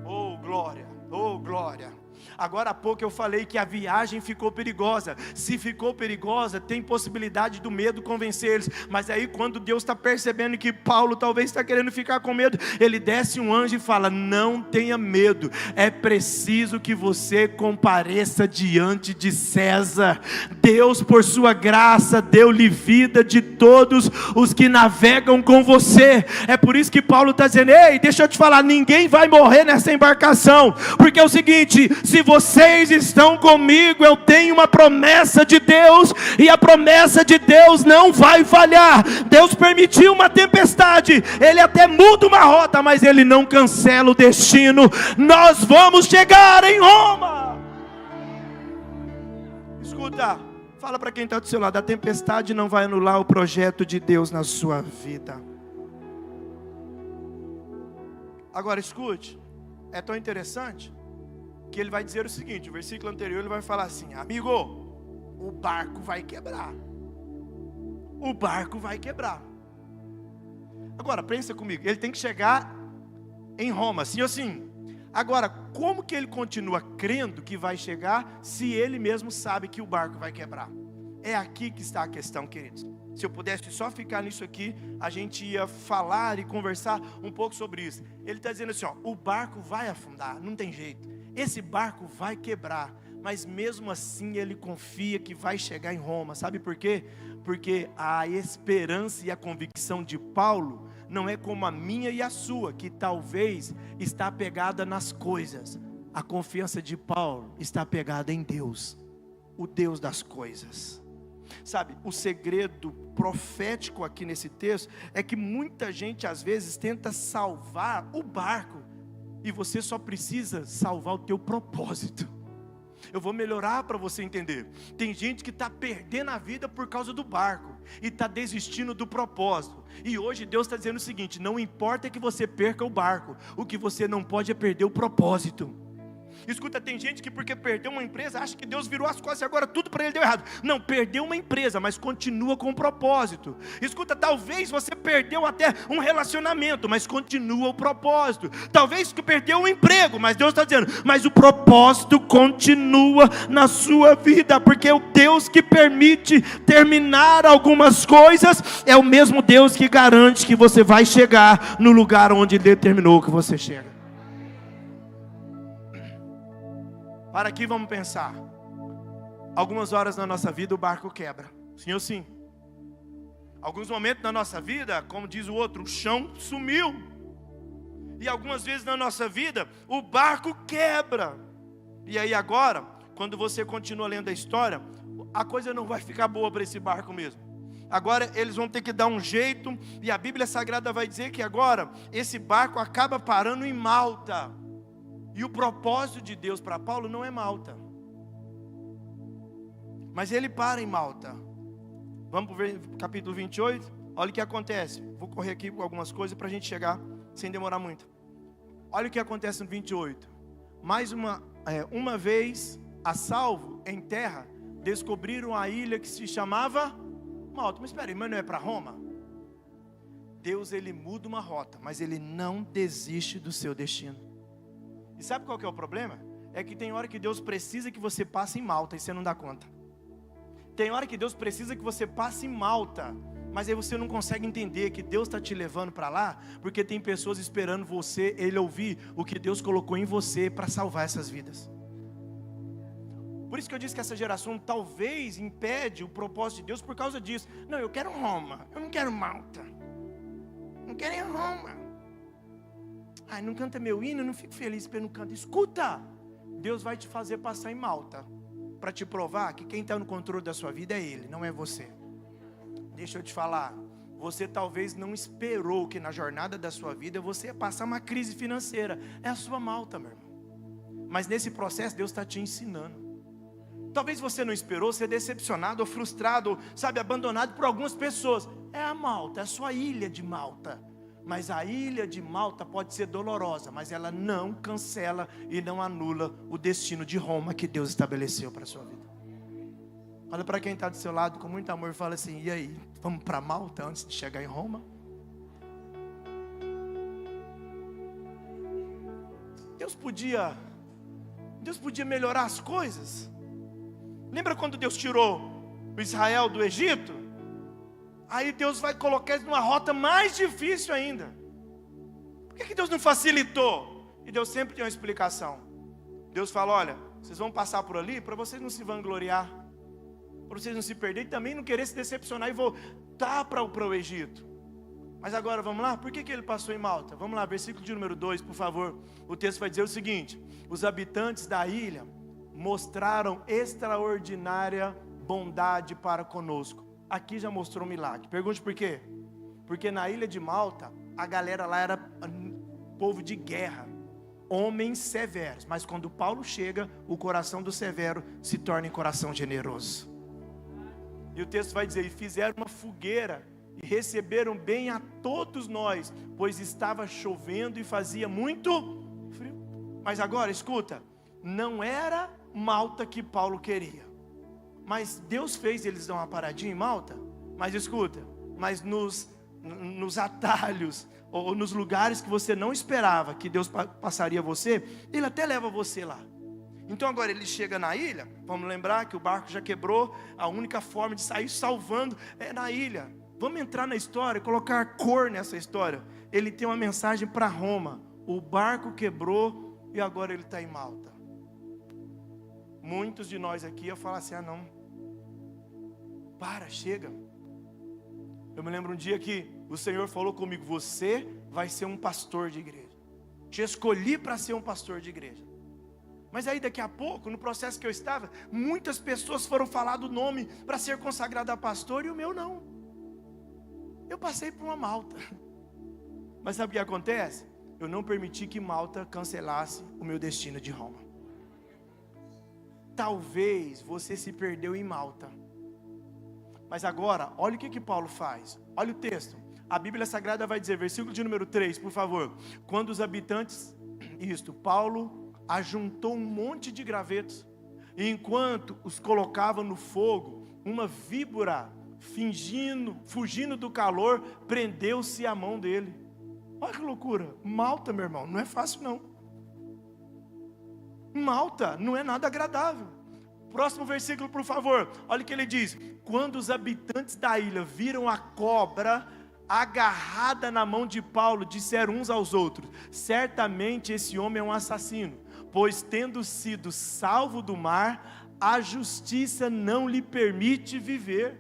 oh glória, oh glória. Agora há pouco eu falei que a viagem ficou perigosa. Se ficou perigosa, tem possibilidade do medo convencer eles. Mas aí quando Deus está percebendo que Paulo talvez está querendo ficar com medo, ele desce um anjo e fala: não tenha medo, é preciso que você compareça diante de César. Deus por sua graça deu-lhe vida de todos os que navegam com você. É por isso que Paulo está dizendo: ei, deixa eu te falar, ninguém vai morrer nessa embarcação, porque é o seguinte, se vocês estão comigo, eu tenho uma promessa de Deus, e a promessa de Deus não vai falhar. Deus permitiu uma tempestade, Ele até muda uma rota, mas Ele não cancela o destino. Nós vamos chegar em Roma. Escuta, fala para quem está do seu lado: a tempestade não vai anular o projeto de Deus na sua vida. Agora escute, é tão interessante que ele vai dizer o seguinte, o versículo anterior ele vai falar assim: amigo, o barco vai quebrar. O barco vai quebrar. Agora, pensa comigo, ele tem que chegar em Roma, sim ou sim? Agora, como que ele continua crendo que vai chegar, se ele mesmo sabe que o barco vai quebrar? É aqui que está a questão, queridos. Se eu pudesse só ficar nisso aqui, a gente ia falar e conversar um pouco sobre isso. Ele está dizendo assim, ó, o barco vai afundar, não tem jeito. Esse barco vai quebrar, mas mesmo assim ele confia que vai chegar em Roma. Sabe por quê? Porque a esperança e a convicção de Paulo não é como a minha e a sua, que talvez está apegada nas coisas. A confiança de Paulo está apegada em Deus, o Deus das coisas. Sabe, o segredo profético aqui nesse texto é que muita gente às vezes tenta salvar o barco, e você só precisa salvar o teu propósito. Eu vou melhorar para você entender. Tem gente que está perdendo a vida por causa do barco e está desistindo do propósito. E hoje Deus está dizendo o seguinte: não importa que você perca o barco, o que você não pode é perder o propósito. Escuta, tem gente que porque perdeu uma empresa acha que Deus virou as costas e agora tudo para ele deu errado. Não, perdeu uma empresa, mas continua com o propósito. Escuta, talvez você perdeu até um relacionamento, mas continua o propósito. Talvez que perdeu um emprego, mas Deus está dizendo, mas o propósito continua na sua vida, porque o Deus que permite terminar algumas coisas é o mesmo Deus que garante que você vai chegar no lugar onde Ele determinou que você chega. Para aqui vamos pensar. Algumas horas na nossa vida o barco quebra. Sim ou sim? Alguns momentos na nossa vida, como diz o outro, o chão sumiu. E algumas vezes na nossa vida o barco quebra. E aí agora, quando você continua lendo a história, a coisa não vai ficar boa para esse barco mesmo. Agora eles vão ter que dar um jeito. E a Bíblia Sagrada vai dizer que agora esse barco acaba parando em Malta. E o propósito de Deus para Paulo não é Malta. Mas ele para em Malta. Vamos para o capítulo 28. Olha o que acontece. Vou correr aqui com algumas coisas para a gente chegar sem demorar muito. Olha o que acontece no 28. Mais uma vez, a salvo em terra, descobriram a ilha que se chamava Malta. Mas espera aí, mas não é para Roma? Deus, ele muda uma rota, mas ele não desiste do seu destino. E sabe qual que é o problema? É que tem hora que Deus precisa que você passe em Malta e você não dá conta. Tem hora que Deus precisa que você passe em Malta, mas aí você não consegue entender que Deus está te levando para lá, porque tem pessoas esperando você, ele ouvir o que Deus colocou em você para salvar essas vidas. Por isso que eu disse que essa geração talvez impede o propósito de Deus por causa disso. Não, eu quero Roma, eu não quero Malta. Não quero ir a Roma. Ai, não canta meu hino, eu não fico feliz pelo canto. Escuta, Deus vai te fazer passar em Malta, para te provar que quem está no controle da sua vida é Ele, não é você. Deixa eu te falar, você talvez não esperou que na jornada da sua vida você ia passar uma crise financeira. É a sua Malta, meu irmão. Mas nesse processo Deus está te ensinando. Talvez você não esperou ser decepcionado ou frustrado, ou, sabe, abandonado por algumas pessoas. É a Malta, é a sua ilha de Malta. Mas a ilha de Malta pode ser dolorosa, mas ela não cancela e não anula o destino de Roma que Deus estabeleceu para a sua vida. Olha para quem está do seu lado com muito amor e fala assim: e aí, vamos para Malta antes de chegar em Roma? Deus podia melhorar as coisas. Lembra quando Deus tirou o Israel do Egito? Aí Deus vai colocar eles numa rota mais difícil ainda. Por que Deus não facilitou? E Deus sempre tem uma explicação. Deus fala: olha, vocês vão passar por ali para vocês não se vangloriar, para vocês não se perderem e também não querer se decepcionar e voltar para o Egito. Mas agora vamos lá, por que ele passou em Malta? Vamos lá, versículo de número 2, por favor. O texto vai dizer o seguinte: os habitantes da ilha mostraram extraordinária bondade para conosco. Aqui já mostrou um milagre. Pergunte por quê? Porque na ilha de Malta, a galera lá era povo de guerra, homens severos. Mas quando Paulo chega, o coração do severo se torna em coração generoso. E o texto vai dizer: e fizeram uma fogueira e receberam bem a todos nós, pois estava chovendo e fazia muito frio. Mas agora, escuta, não era Malta que Paulo queria. Mas Deus fez eles dar uma paradinha em Malta. Mas escuta, mas nos atalhos, ou nos lugares que você não esperava que Deus passaria você, Ele até leva você lá. Então agora ele chega na ilha, vamos lembrar que o barco já quebrou, a única forma de sair salvando é na ilha. Vamos entrar na história, colocar cor nessa história. Ele tem uma mensagem para Roma, o barco quebrou e agora ele está em Malta. Muitos de nós aqui iam falar assim, não, chega. Eu me lembro um dia que o Senhor falou comigo, você vai ser um pastor de igreja. Te escolhi para ser um pastor de igreja. Mas aí daqui a pouco, no processo que eu estava, muitas pessoas foram falar do nome para ser consagrado a pastor e o meu não. Eu passei por uma Malta. Mas sabe o que acontece? Eu não permiti que Malta cancelasse o meu destino de Roma. Talvez você se perdeu em Malta. Mas agora, olha o que Paulo faz. Olha o texto. A Bíblia Sagrada vai dizer, versículo de número 3, por favor. Quando os habitantes, Paulo ajuntou um monte de gravetos, e enquanto os colocava no fogo, uma víbora, fugindo do calor, prendeu-se à mão dele. Olha que loucura. Malta, meu irmão, não é fácil não. Malta não é nada agradável. Próximo versículo, por favor. Olha o que ele diz. Quando os habitantes da ilha viram a cobra agarrada na mão de Paulo, disseram uns aos outros, certamente esse homem é um assassino, pois tendo sido salvo do mar, a justiça não lhe permite viver.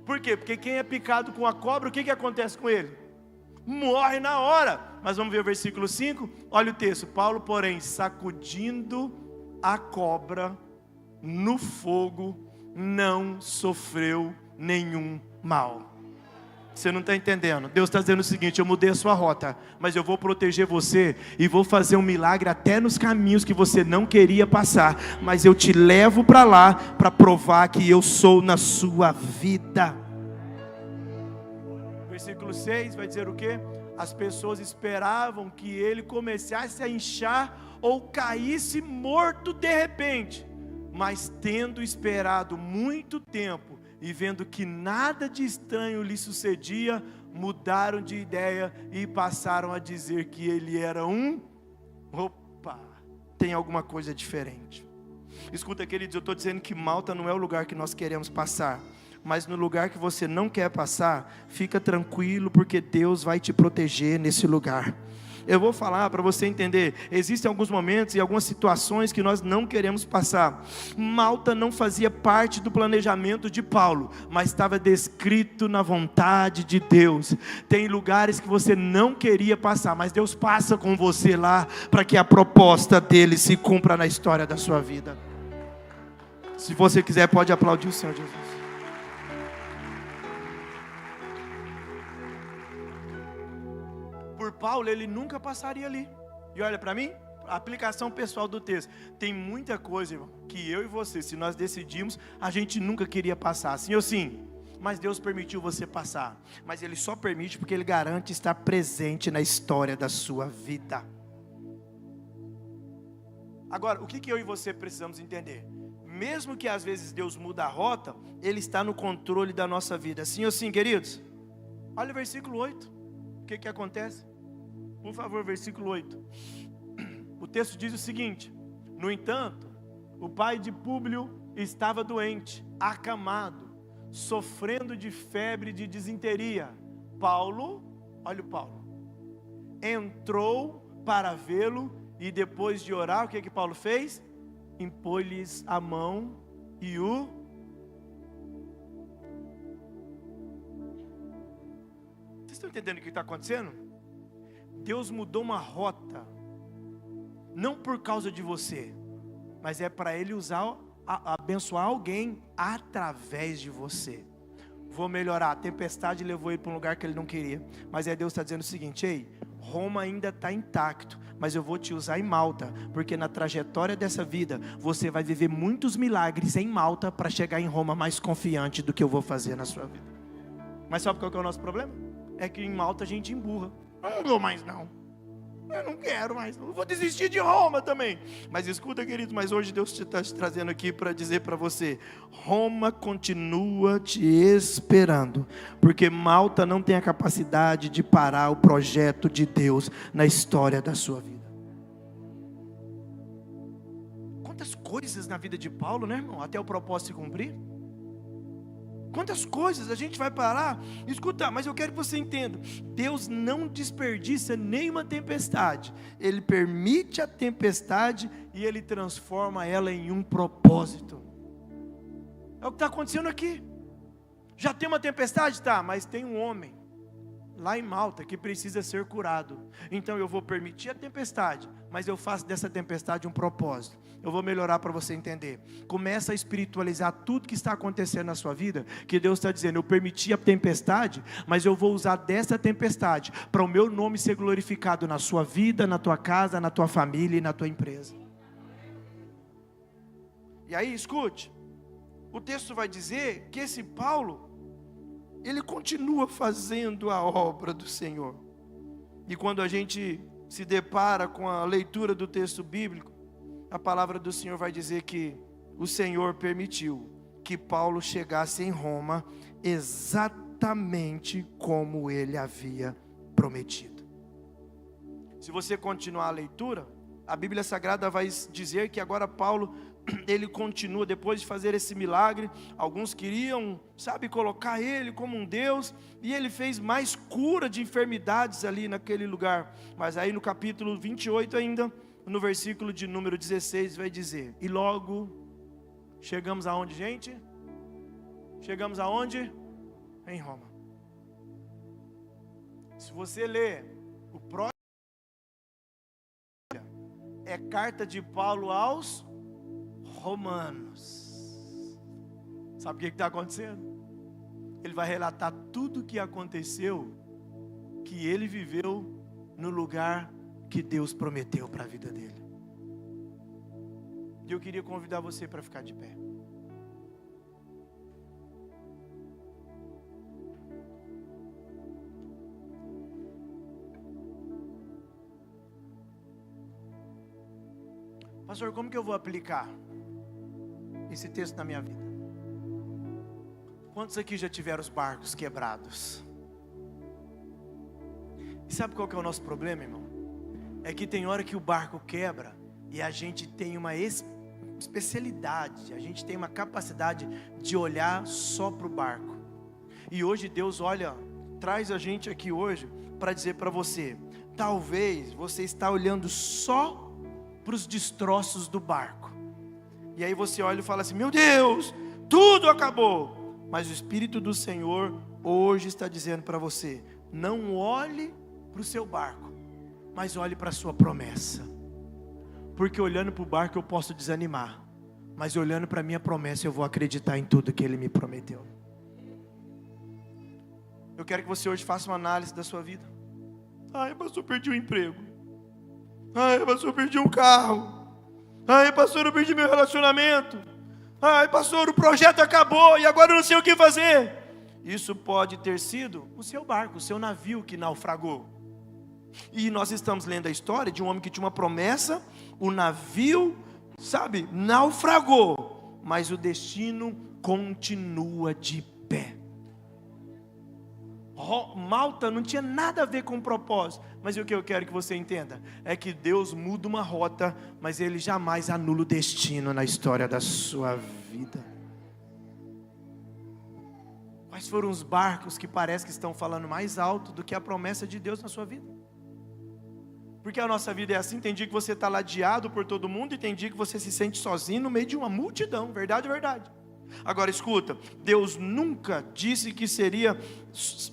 Por quê? Porque quem é picado com a cobra, o que acontece com ele? Morre na hora. Mas vamos ver o versículo 5, olha o texto. Paulo, porém, sacudindo a cobra no fogo, não sofreu nenhum mal. Você não está entendendo? Deus está dizendo o seguinte, eu mudei a sua rota, mas eu vou proteger você, e vou fazer um milagre até nos caminhos que você não queria passar, mas eu te levo para lá, para provar que eu sou na sua vida. Versículo 6 vai dizer o quê? As pessoas esperavam que ele começasse a inchar, ou caísse morto de repente, mas tendo esperado muito tempo, e vendo que nada de estranho lhe sucedia, mudaram de ideia e passaram a dizer que ele era tem alguma coisa diferente. Escuta, queridos, eu estou dizendo que Malta não é o lugar que nós queremos passar, mas no lugar que você não quer passar, fica tranquilo, porque Deus vai te proteger nesse lugar. Eu vou falar para você entender, existem alguns momentos e algumas situações que nós não queremos passar. Malta não fazia parte do planejamento de Paulo, mas estava descrito na vontade de Deus. Tem lugares que você não queria passar, mas Deus passa com você lá, para que a proposta dele se cumpra na história da sua vida. Se você quiser, pode aplaudir o Senhor Jesus. Por Paulo, ele nunca passaria ali. E olha para mim, a aplicação pessoal do texto. Tem muita coisa, irmão, que eu e você, se nós decidimos, a gente nunca queria passar, sim ou sim? Mas Deus permitiu você passar. Mas Ele só permite porque Ele garante estar presente na história da sua vida. Agora, o que eu e você precisamos entender? Mesmo que às vezes Deus muda a rota, Ele está no controle da nossa vida, sim ou sim, queridos? Olha o versículo 8. O que acontece? Por favor, versículo 8. O texto diz o seguinte: no entanto, o pai de Públio estava doente, acamado, sofrendo de febre de disenteria. Paulo, olha o Paulo, entrou para vê-lo, e depois de orar, o que Paulo fez? Impôs-lhes a mão e o... Vocês estão entendendo o que está acontecendo? Deus mudou uma rota, não por causa de você, mas é para Ele usar, abençoar alguém através de você. Vou melhorar, a tempestade levou ele para um lugar que ele não queria, mas Deus está dizendo o seguinte: ei, Roma ainda está intacto, mas eu vou te usar em Malta, porque na trajetória dessa vida, você vai viver muitos milagres em Malta, para chegar em Roma mais confiante do que eu vou fazer na sua vida. Mas sabe qual que é o nosso problema? É que em Malta a gente emburra. Não vou mais não, eu não quero mais, não vou desistir de Roma também. Mas escuta, querido, mas hoje Deus está te trazendo aqui para dizer para você: Roma continua te esperando, porque Malta não tem a capacidade de parar o projeto de Deus na história da sua vida. Quantas coisas coisas na vida de Paulo, né, irmão? Até o propósito se cumprir. Quantas coisas a gente vai parar. Escuta, mas eu quero que você entenda. Deus não desperdiça nenhuma tempestade. Ele permite a tempestade e Ele transforma ela em um propósito. É o que está acontecendo aqui. Já tem uma tempestade? Tá, mas tem um homem lá em Malta que precisa ser curado. Então eu vou permitir a tempestade, mas eu faço dessa tempestade um propósito. Eu vou melhorar para você entender. Começa a espiritualizar tudo que está acontecendo na sua vida, que Deus está dizendo: eu permiti a tempestade, mas eu vou usar dessa tempestade para o meu nome ser glorificado na sua vida, na tua casa, na tua família e na tua empresa. E aí, escute, o texto vai dizer que esse Paulo, ele continua fazendo a obra do Senhor. E quando a gente se depara com a leitura do texto bíblico, a palavra do Senhor vai dizer que o Senhor permitiu que Paulo chegasse em Roma exatamente como ele havia prometido. Se você continuar a leitura, a Bíblia Sagrada vai dizer que agora Paulo, ele continua, depois de fazer esse milagre, alguns queriam, colocar ele como um Deus, e ele fez mais cura de enfermidades ali naquele lugar. Mas aí no capítulo 28 ainda, no versículo de número 16, vai dizer: e logo, chegamos aonde, gente? Chegamos aonde? Em Roma. Se você ler o próximo, é carta de Paulo aos Romanos. Sabe o que está acontecendo? Ele vai relatar tudo o que aconteceu, que ele viveu no lugar que Deus prometeu para a vida dele. E eu queria convidar você para ficar de pé. Pastor, como que eu vou aplicar esse texto na minha vida? Quantos aqui já tiveram os barcos quebrados? E sabe qual que é o nosso problema, irmão? É que tem hora que o barco quebra e a gente tem uma especialidade, a gente tem uma capacidade de olhar só para o barco. E hoje Deus traz a gente aqui hoje para dizer para você: talvez você está olhando só para os destroços do barco. E aí você olha e fala assim: meu Deus, tudo acabou. Mas o Espírito do Senhor hoje está dizendo para você: não olhe para o seu barco, mas olhe para a sua promessa. Porque olhando para o barco eu posso desanimar, mas olhando para a minha promessa eu vou acreditar em tudo que Ele me prometeu. Eu quero que você hoje faça uma análise da sua vida. Ai, pastor, perdi o emprego. Ai, pastor, eu perdi um carro. Ai, pastor, eu perdi meu relacionamento. Ai, pastor, o projeto acabou e agora eu não sei o que fazer. Isso pode ter sido o seu barco, o seu navio que naufragou. E nós estamos lendo a história de um homem que tinha uma promessa. O navio, naufragou, mas o destino continua de pé. Malta não tinha nada a ver com o propósito. Mas o que eu quero que você entenda é que Deus muda uma rota, mas Ele jamais anula o destino na história da sua vida. Quais foram os barcos que parece que estão falando mais alto do que a promessa de Deus na sua vida? Porque a nossa vida é assim: tem dia que você está ladeado por todo mundo, e tem dia que você se sente sozinho no meio de uma multidão. Verdade, verdade. Agora escuta, Deus nunca disse que seria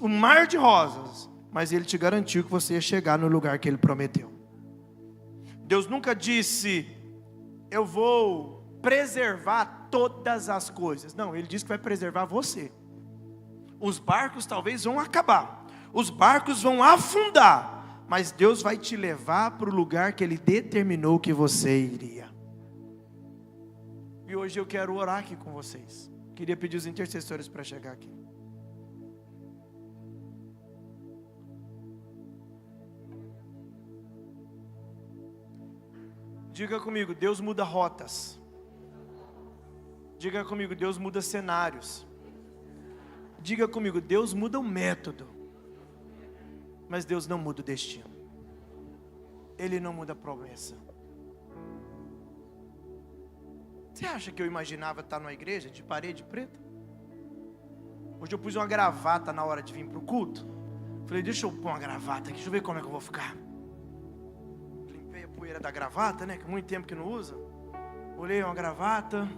um mar de rosas, mas Ele te garantiu que você ia chegar no lugar que Ele prometeu. Deus nunca disse: eu vou preservar todas as coisas. Não, Ele disse que vai preservar você. Os barcos talvez vão acabar, os barcos vão afundar, mas Deus vai te levar para o lugar que Ele determinou que você iria. E hoje eu quero orar aqui com vocês. Queria pedir os intercessores para chegar aqui. Diga comigo: Deus muda rotas. Diga comigo: Deus muda cenários. Diga comigo: Deus muda o método. Mas Deus não muda o destino. Ele não muda a promessa. Você acha que eu imaginava estar numa igreja de parede preta? Hoje eu pus uma gravata na hora de vir para o culto. Falei, deixa eu pôr uma gravata aqui, deixa eu ver como é que eu vou ficar. Limpei a poeira da gravata, né? Que há muito tempo que não usa. Olhei uma gravata.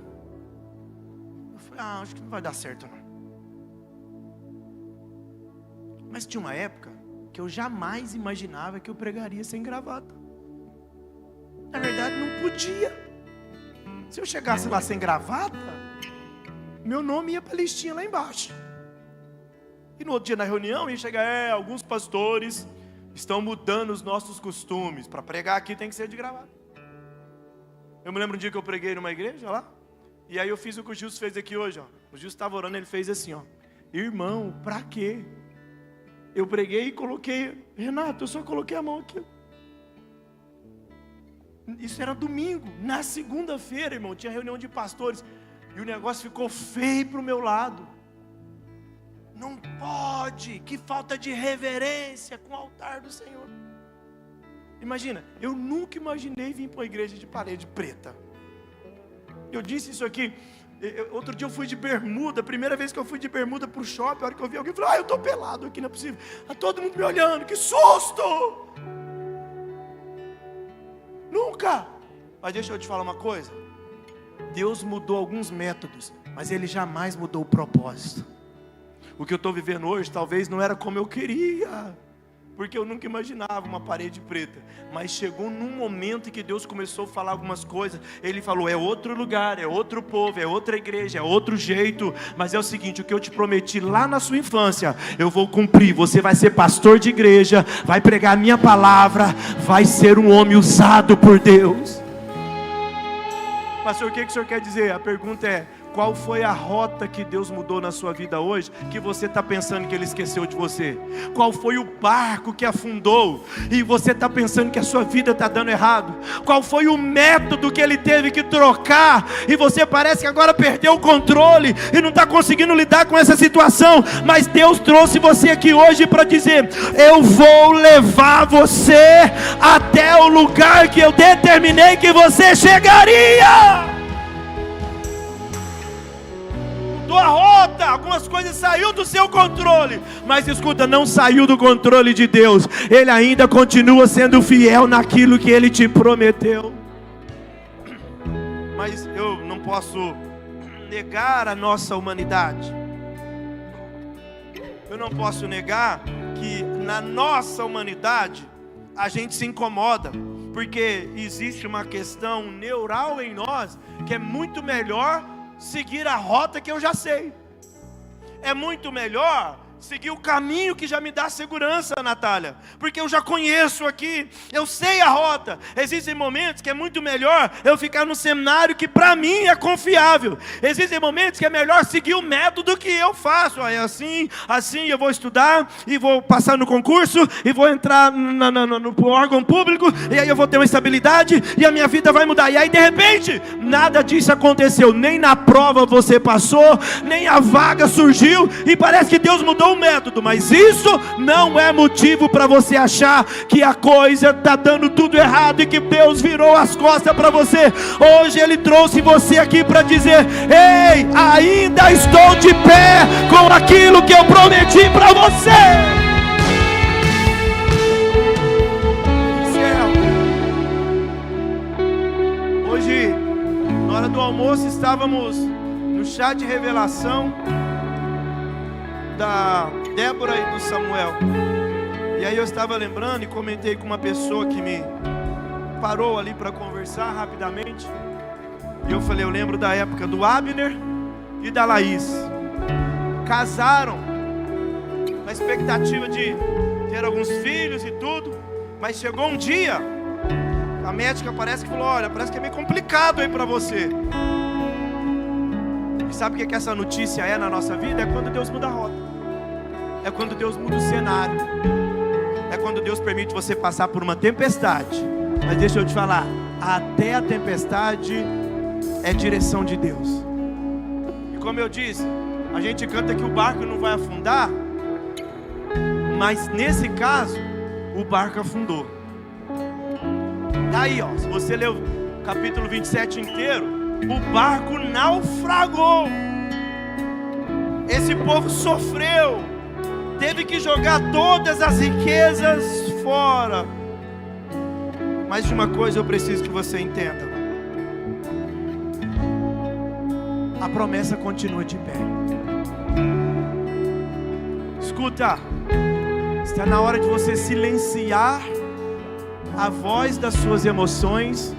Eu falei, acho que não vai dar certo não. Mas tinha uma época que eu jamais imaginava que eu pregaria sem gravata. Na verdade não podia. Se eu chegasse lá sem gravata, meu nome ia para a listinha lá embaixo. E no outro dia na reunião ia chegar, alguns pastores estão mudando os nossos costumes. Para pregar aqui tem que ser de gravata. Eu me lembro um dia que eu preguei numa igreja lá. E aí eu fiz o que o Gilson fez aqui hoje, ó. O Gilson estava orando, ele fez assim, ó. Irmão, para quê? Eu preguei e coloquei, Renato, eu só coloquei a mão aqui. Isso era domingo. Na segunda-feira, irmão, tinha reunião de pastores. E o negócio ficou feio para o meu lado. Não pode, que falta de reverência com o altar do Senhor. Imagina, eu nunca imaginei vir para uma igreja de parede preta. Eu disse isso aqui. Outro dia eu fui de bermuda, a primeira vez que eu fui de bermuda para o shopping, a hora que eu vi alguém, eu falei, eu estou pelado aqui, não é possível. Está todo mundo me olhando, que susto! Nunca! Mas deixa eu te falar uma coisa. Deus mudou alguns métodos, mas Ele jamais mudou o propósito. O que eu estou vivendo hoje talvez não era como eu queria, porque eu nunca imaginava uma parede preta. Mas chegou num momento em que Deus começou a falar algumas coisas. Ele falou, é outro lugar, é outro povo, é outra igreja, é outro jeito. Mas é o seguinte, o que eu te prometi lá na sua infância, eu vou cumprir. Você vai ser pastor de igreja, vai pregar a minha palavra, vai ser um homem usado por Deus. Pastor, o que o senhor quer dizer? A pergunta é, qual foi a rota que Deus mudou na sua vida hoje, que você está pensando que Ele esqueceu de você? Qual foi o barco que afundou, e você está pensando que a sua vida está dando errado? Qual foi o método que Ele teve que trocar, e você parece que agora perdeu o controle, e não está conseguindo lidar com essa situação? Mas Deus trouxe você aqui hoje para dizer, eu vou levar você até o lugar que eu determinei que você chegaria. A rota, algumas coisas saiu do seu controle, mas escuta, não saiu do controle de Deus. Ele ainda continua sendo fiel naquilo que Ele te prometeu. Mas eu não posso negar a nossa humanidade. Eu não posso negar que na nossa humanidade a gente se incomoda, porque existe uma questão neural em nós que é muito melhor seguir a rota que eu já sei. É muito melhor seguir o caminho que já me dá segurança, Natália, porque eu já conheço aqui, eu sei a rota. Existem momentos que é muito melhor eu ficar no seminário que para mim é confiável. Existem momentos que é melhor seguir o método que eu faço. É assim eu vou estudar, e vou passar no concurso, e vou entrar no órgão público, e aí eu vou ter uma estabilidade, e a minha vida vai mudar. E aí de repente, nada disso aconteceu, nem na prova você passou, nem a vaga surgiu, e parece que Deus mudou o método. Mas isso não é motivo para você achar que a coisa está dando tudo errado e que Deus virou as costas para você. Hoje Ele trouxe você aqui para dizer, ei, ainda estou de pé com aquilo que eu prometi para você. Hoje, na hora do almoço, estávamos no chá de revelação da Débora e do Samuel. E aí eu estava lembrando e comentei com uma pessoa que me parou ali para conversar rapidamente. E eu falei, eu lembro da época do Abner e da Laís. Casaram na expectativa de ter alguns filhos e tudo. Mas chegou um dia, a médica parece que falou, olha, parece que é meio complicado aí para você. E sabe o que essa notícia é na nossa vida? É quando Deus muda a rota. É quando Deus muda o cenário. É quando Deus permite você passar por uma tempestade. Mas deixa eu te falar, até a tempestade é direção de Deus. E como eu disse, a gente canta que o barco não vai afundar, mas nesse caso, o barco afundou. Daí, ó, se você ler o capítulo 27 inteiro, o barco naufragou. Esse povo sofreu, teve que jogar todas as riquezas fora. Mas de uma coisa eu preciso que você entenda: a promessa continua de pé. Escuta, está na hora de você silenciar a voz das suas emoções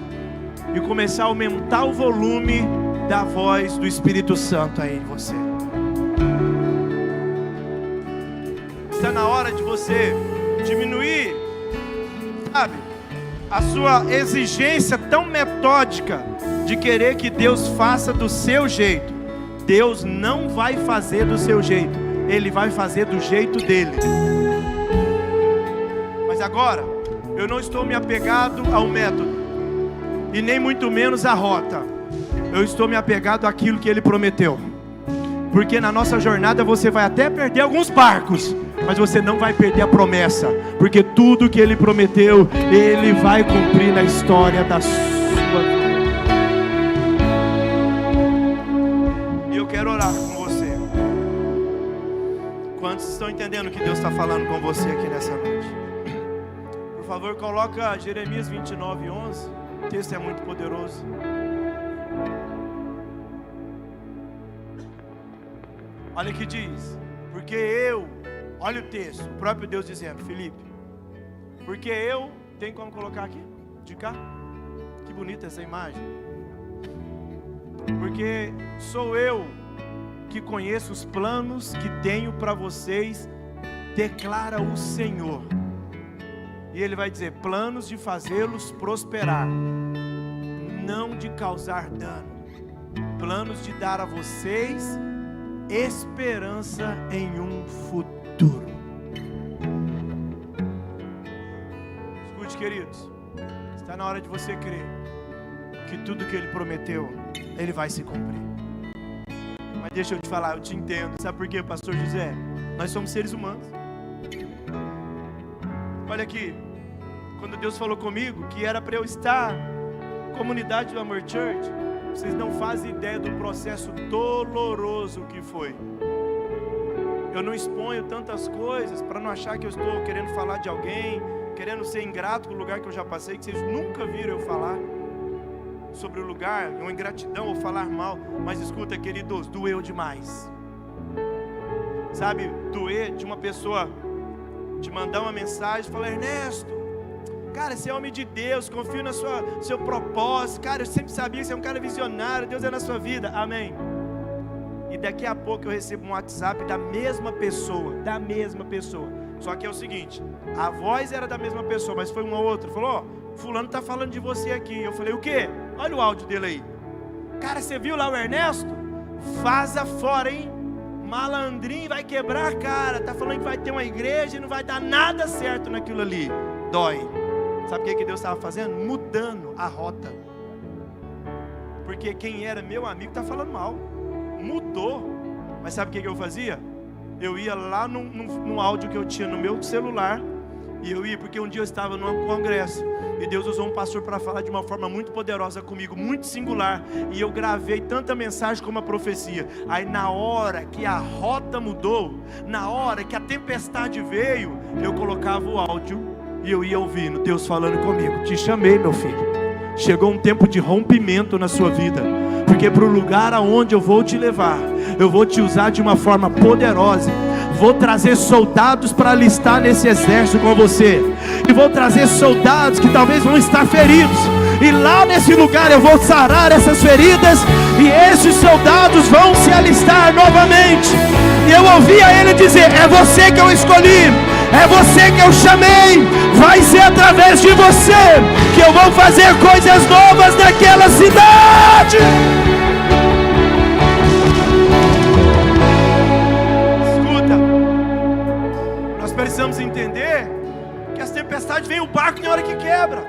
e começar a aumentar o volume da voz do Espírito Santo aí em você. Está na hora de você diminuir, sabe, a sua exigência tão metódica de querer que Deus faça do seu jeito. Deus não vai fazer do seu jeito, Ele vai fazer do jeito dele. Mas agora, eu não estou me apegado ao método, e nem muito menos à rota. Eu estou me apegado àquilo que Ele prometeu. Porque na nossa jornada você vai até perder alguns barcos, mas você não vai perder a promessa, porque tudo que Ele prometeu, Ele vai cumprir na história da sua vida. E eu quero orar com você. Quantos estão entendendo o que Deus está falando com você aqui nessa noite? Por favor, coloca Jeremias 29:11. O texto é muito poderoso. Olha o que diz: porque eu, olha o texto, o próprio Deus dizendo, Felipe, porque eu, tem como colocar aqui, de cá? Que bonita essa imagem. Porque sou eu que conheço os planos que tenho para vocês, declara o Senhor. E Ele vai dizer, planos de fazê-los prosperar, não de causar dano, planos de dar a vocês esperança em um futuro. Escute, queridos, está na hora de você crer que tudo que Ele prometeu, Ele vai se cumprir. Mas deixa eu te falar, eu te entendo. Sabe por quê, pastor José? Nós somos seres humanos. Olha aqui, quando Deus falou comigo que era para eu estar comunidade do Amor Church, vocês não fazem ideia do processo doloroso que foi. Eu não exponho tantas coisas para não achar que eu estou querendo falar de alguém, querendo ser ingrato com o lugar que eu já passei, que vocês nunca viram eu falar sobre o lugar, uma ingratidão ou falar mal. Mas escuta, queridos, doeu demais. Sabe, doer de uma pessoa te mandar uma mensagem e falar, Ernesto, cara, você é homem de Deus, confio no seu propósito, cara, eu sempre sabia que você é um cara visionário, Deus é na sua vida, amém. E daqui a pouco eu recebo um WhatsApp da mesma pessoa, só que é o seguinte, a voz era da mesma pessoa, mas foi uma outra, falou, fulano está falando de você aqui. Eu falei, o quê? Olha o áudio dele aí. Cara, você viu lá o Ernesto? Vaza fora, hein? Malandrinho, vai quebrar a cara, tá falando que vai ter uma igreja e não vai dar nada certo naquilo ali. Dói. Sabe o que Deus estava fazendo? Mudando a rota. Porque quem era meu amigo está falando mal. Mudou. Mas sabe o que eu fazia? Eu ia lá no áudio que eu tinha no meu celular. E eu ia, porque um dia eu estava num congresso e Deus usou um pastor para falar de uma forma muito poderosa comigo, muito singular. E eu gravei tanta mensagem como a profecia. Aí na hora que a rota mudou, na hora que a tempestade veio, eu colocava o áudio e eu ia ouvindo Deus falando comigo. Te chamei, meu filho. Chegou um tempo de rompimento na sua vida. Porque para o lugar aonde eu vou te levar, eu vou te usar de uma forma poderosa. Vou trazer soldados para alistar nesse exército com você. E vou trazer soldados que talvez vão estar feridos. E lá nesse lugar eu vou sarar essas feridas. E esses soldados vão se alistar novamente. E eu ouvia ele dizer, é você que eu escolhi. É você que eu chamei. Vai ser através de você que eu vou fazer coisas novas naquela cidade. Precisamos entender que as tempestades vêm o barco na hora que quebra.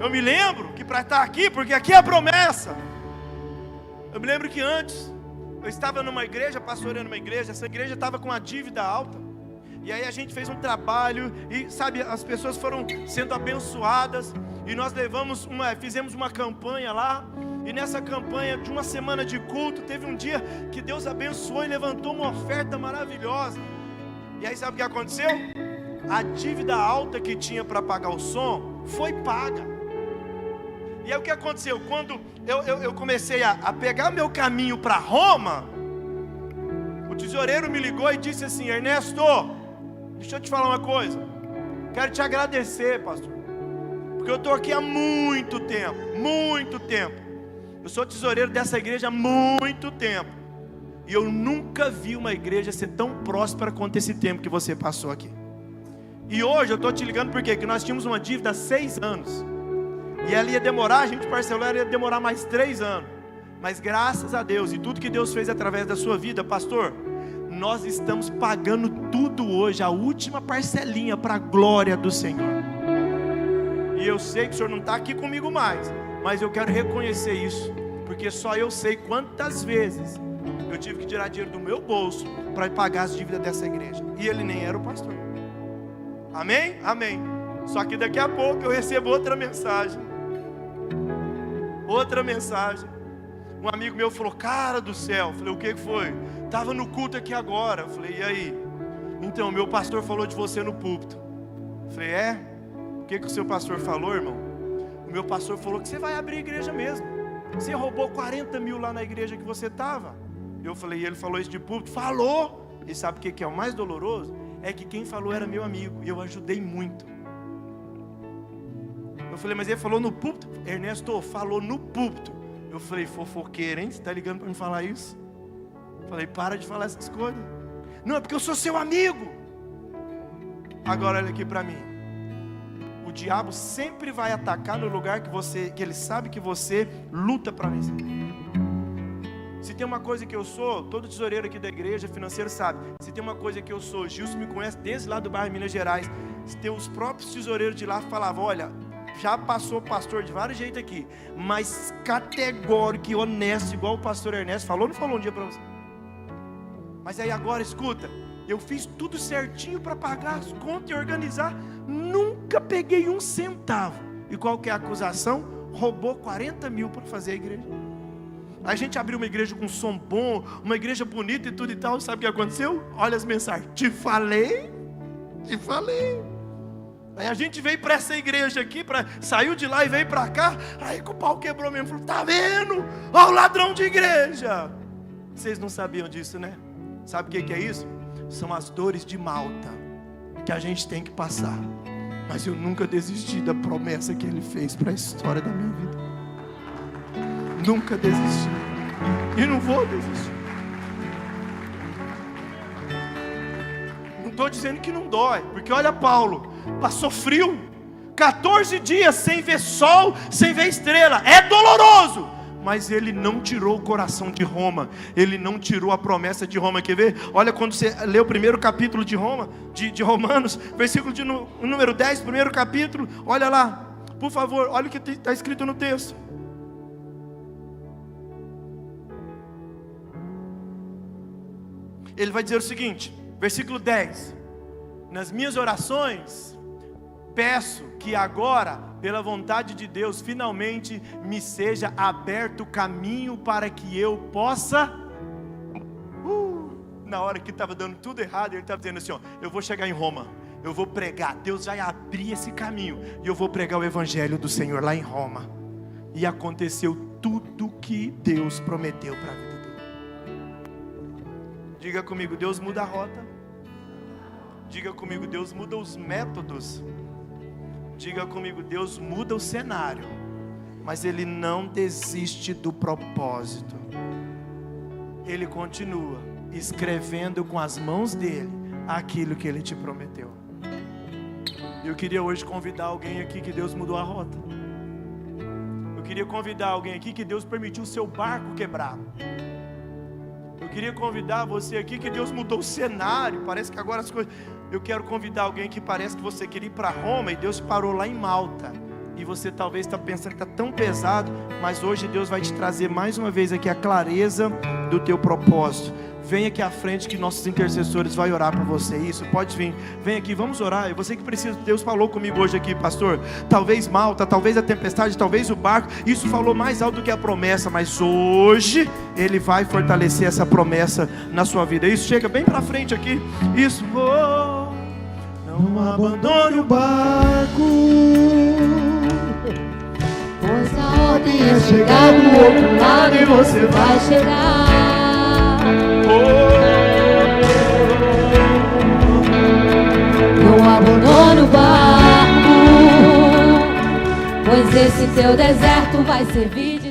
Eu me lembro que para estar aqui, porque aqui é a promessa. Eu me lembro que antes eu estava numa igreja, pastoreando uma igreja. Essa igreja estava com uma dívida alta. E aí a gente fez um trabalho e sabe, as pessoas foram sendo abençoadas. E nós fizemos uma campanha lá. E nessa campanha de uma semana de culto, teve um dia que Deus abençoou e levantou uma oferta maravilhosa. E aí sabe o que aconteceu? A dívida alta que tinha para pagar o som foi paga. E aí o que aconteceu? Quando eu comecei a pegar meu caminho para Roma, o tesoureiro me ligou e disse assim: Ernesto, deixa eu te falar uma coisa. Quero te agradecer, pastor, porque eu estou aqui há muito tempo. Eu sou tesoureiro dessa igreja há muito tempo. E eu nunca vi uma igreja ser tão próspera quanto esse tempo que você passou aqui. E hoje eu estou te ligando porque nós tínhamos uma dívida há 6 anos. E ela ia demorar, a gente parcelou, ela ia demorar mais 3 anos. Mas graças a Deus, e tudo que Deus fez através da sua vida, pastor, nós estamos pagando tudo hoje, a última parcelinha para a glória do Senhor. E eu sei que o Senhor não está aqui comigo mais, mas eu quero reconhecer isso, porque só eu sei quantas vezes eu tive que tirar dinheiro do meu bolso para pagar as dívidas dessa igreja. E ele nem era o pastor. Amém? Amém. Só que daqui a pouco eu recebo outra mensagem. Um amigo meu falou: cara do céu. Eu falei: o que foi? Estava no culto aqui agora. Eu falei: e aí? Então, meu pastor falou de você no púlpito. Eu falei: é? O que o seu pastor falou, irmão? O meu pastor falou que você vai abrir igreja mesmo. Você roubou 40 mil lá na igreja que você estava. Eu falei: e ele falou isso de púlpito? Falou! E sabe o que é o mais doloroso? É que quem falou era meu amigo, e eu ajudei muito. Eu falei: mas ele falou no púlpito? Ernesto, falou no púlpito. Eu falei: fofoqueiro, hein? Você está ligando para me falar isso? Eu falei: para de falar essas coisas. Não, é porque eu sou seu amigo. Agora olha aqui para mim. O diabo sempre vai atacar no lugar que ele sabe que você luta para vencer. Se tem uma coisa que eu sou, todo tesoureiro aqui da igreja financeiro sabe. Se tem uma coisa que eu sou, Gilson me conhece desde lá do bairro Minas Gerais. Se tem os próprios tesoureiros de lá falavam: olha, já passou pastor de vários jeitos aqui, mas categórico e honesto, igual o pastor Ernesto falou, não falou um dia para você? Mas aí agora escuta, eu fiz tudo certinho para pagar as contas e organizar, nunca peguei um centavo. E qual que é a acusação? Roubou 40 mil para fazer a igreja. A gente abriu uma igreja com som bom, uma igreja bonita e tudo e tal. Sabe o que aconteceu? Olha as mensagens: te falei. Aí a gente veio para essa igreja aqui, saiu de lá e veio para cá. Aí que o pau quebrou mesmo. Falou: tá vendo? Ó o ladrão de igreja. Vocês não sabiam disso, né? Sabe o que é isso? São as dores de Malta que a gente tem que passar. Mas eu nunca desisti da promessa que Ele fez para a história da minha vida. Nunca desisti. E não vou desistir. Não estou dizendo que não dói, porque olha Paulo, passou frio, 14 dias sem ver sol, sem ver estrela, é doloroso, mas ele não tirou o coração de Roma, ele não tirou a promessa de Roma. Quer ver? Olha quando você lê o primeiro capítulo de Romanos, versículo número 10, primeiro capítulo, olha lá, por favor, olha o que está escrito no texto. Ele vai dizer o seguinte, versículo 10: nas minhas orações, peço que agora, pela vontade de Deus, finalmente me seja aberto o caminho para que eu possa... Na hora que estava dando tudo errado, ele estava dizendo assim: ó, eu vou chegar em Roma, eu vou pregar, Deus vai abrir esse caminho, e eu vou pregar o evangelho do Senhor lá em Roma. E aconteceu tudo que Deus prometeu para a vida dele. Diga comigo: Deus muda a rota. Diga comigo: Deus muda os métodos. Diga comigo: Deus muda o cenário, mas Ele não desiste do propósito. Ele continua escrevendo com as mãos dele aquilo que Ele te prometeu. Eu queria hoje convidar alguém aqui que Deus mudou a rota. Eu queria convidar alguém aqui que Deus permitiu o seu barco quebrar. Eu queria convidar você aqui que Deus mudou o cenário. Parece que agora as coisas... Eu quero convidar alguém que parece que você queria ir para Roma e Deus parou lá em Malta. E você talvez está pensando que está tão pesado, mas hoje Deus vai te trazer mais uma vez aqui a clareza do teu propósito. vem aqui à frente que nossos intercessores vão orar por você. Isso, pode vir, vem aqui, vamos orar. Você que precisa, Deus falou comigo hoje aqui, pastor. Talvez Malta, talvez a tempestade, talvez o barco, isso falou mais alto do que a promessa, mas hoje Ele vai fortalecer essa promessa na sua vida. Isso, chega bem pra frente aqui. Isso, não abandone o barco, pois a ordem é chegar do outro lado e você vai chegar. Não abandone o barco, pois esse teu deserto vai servir de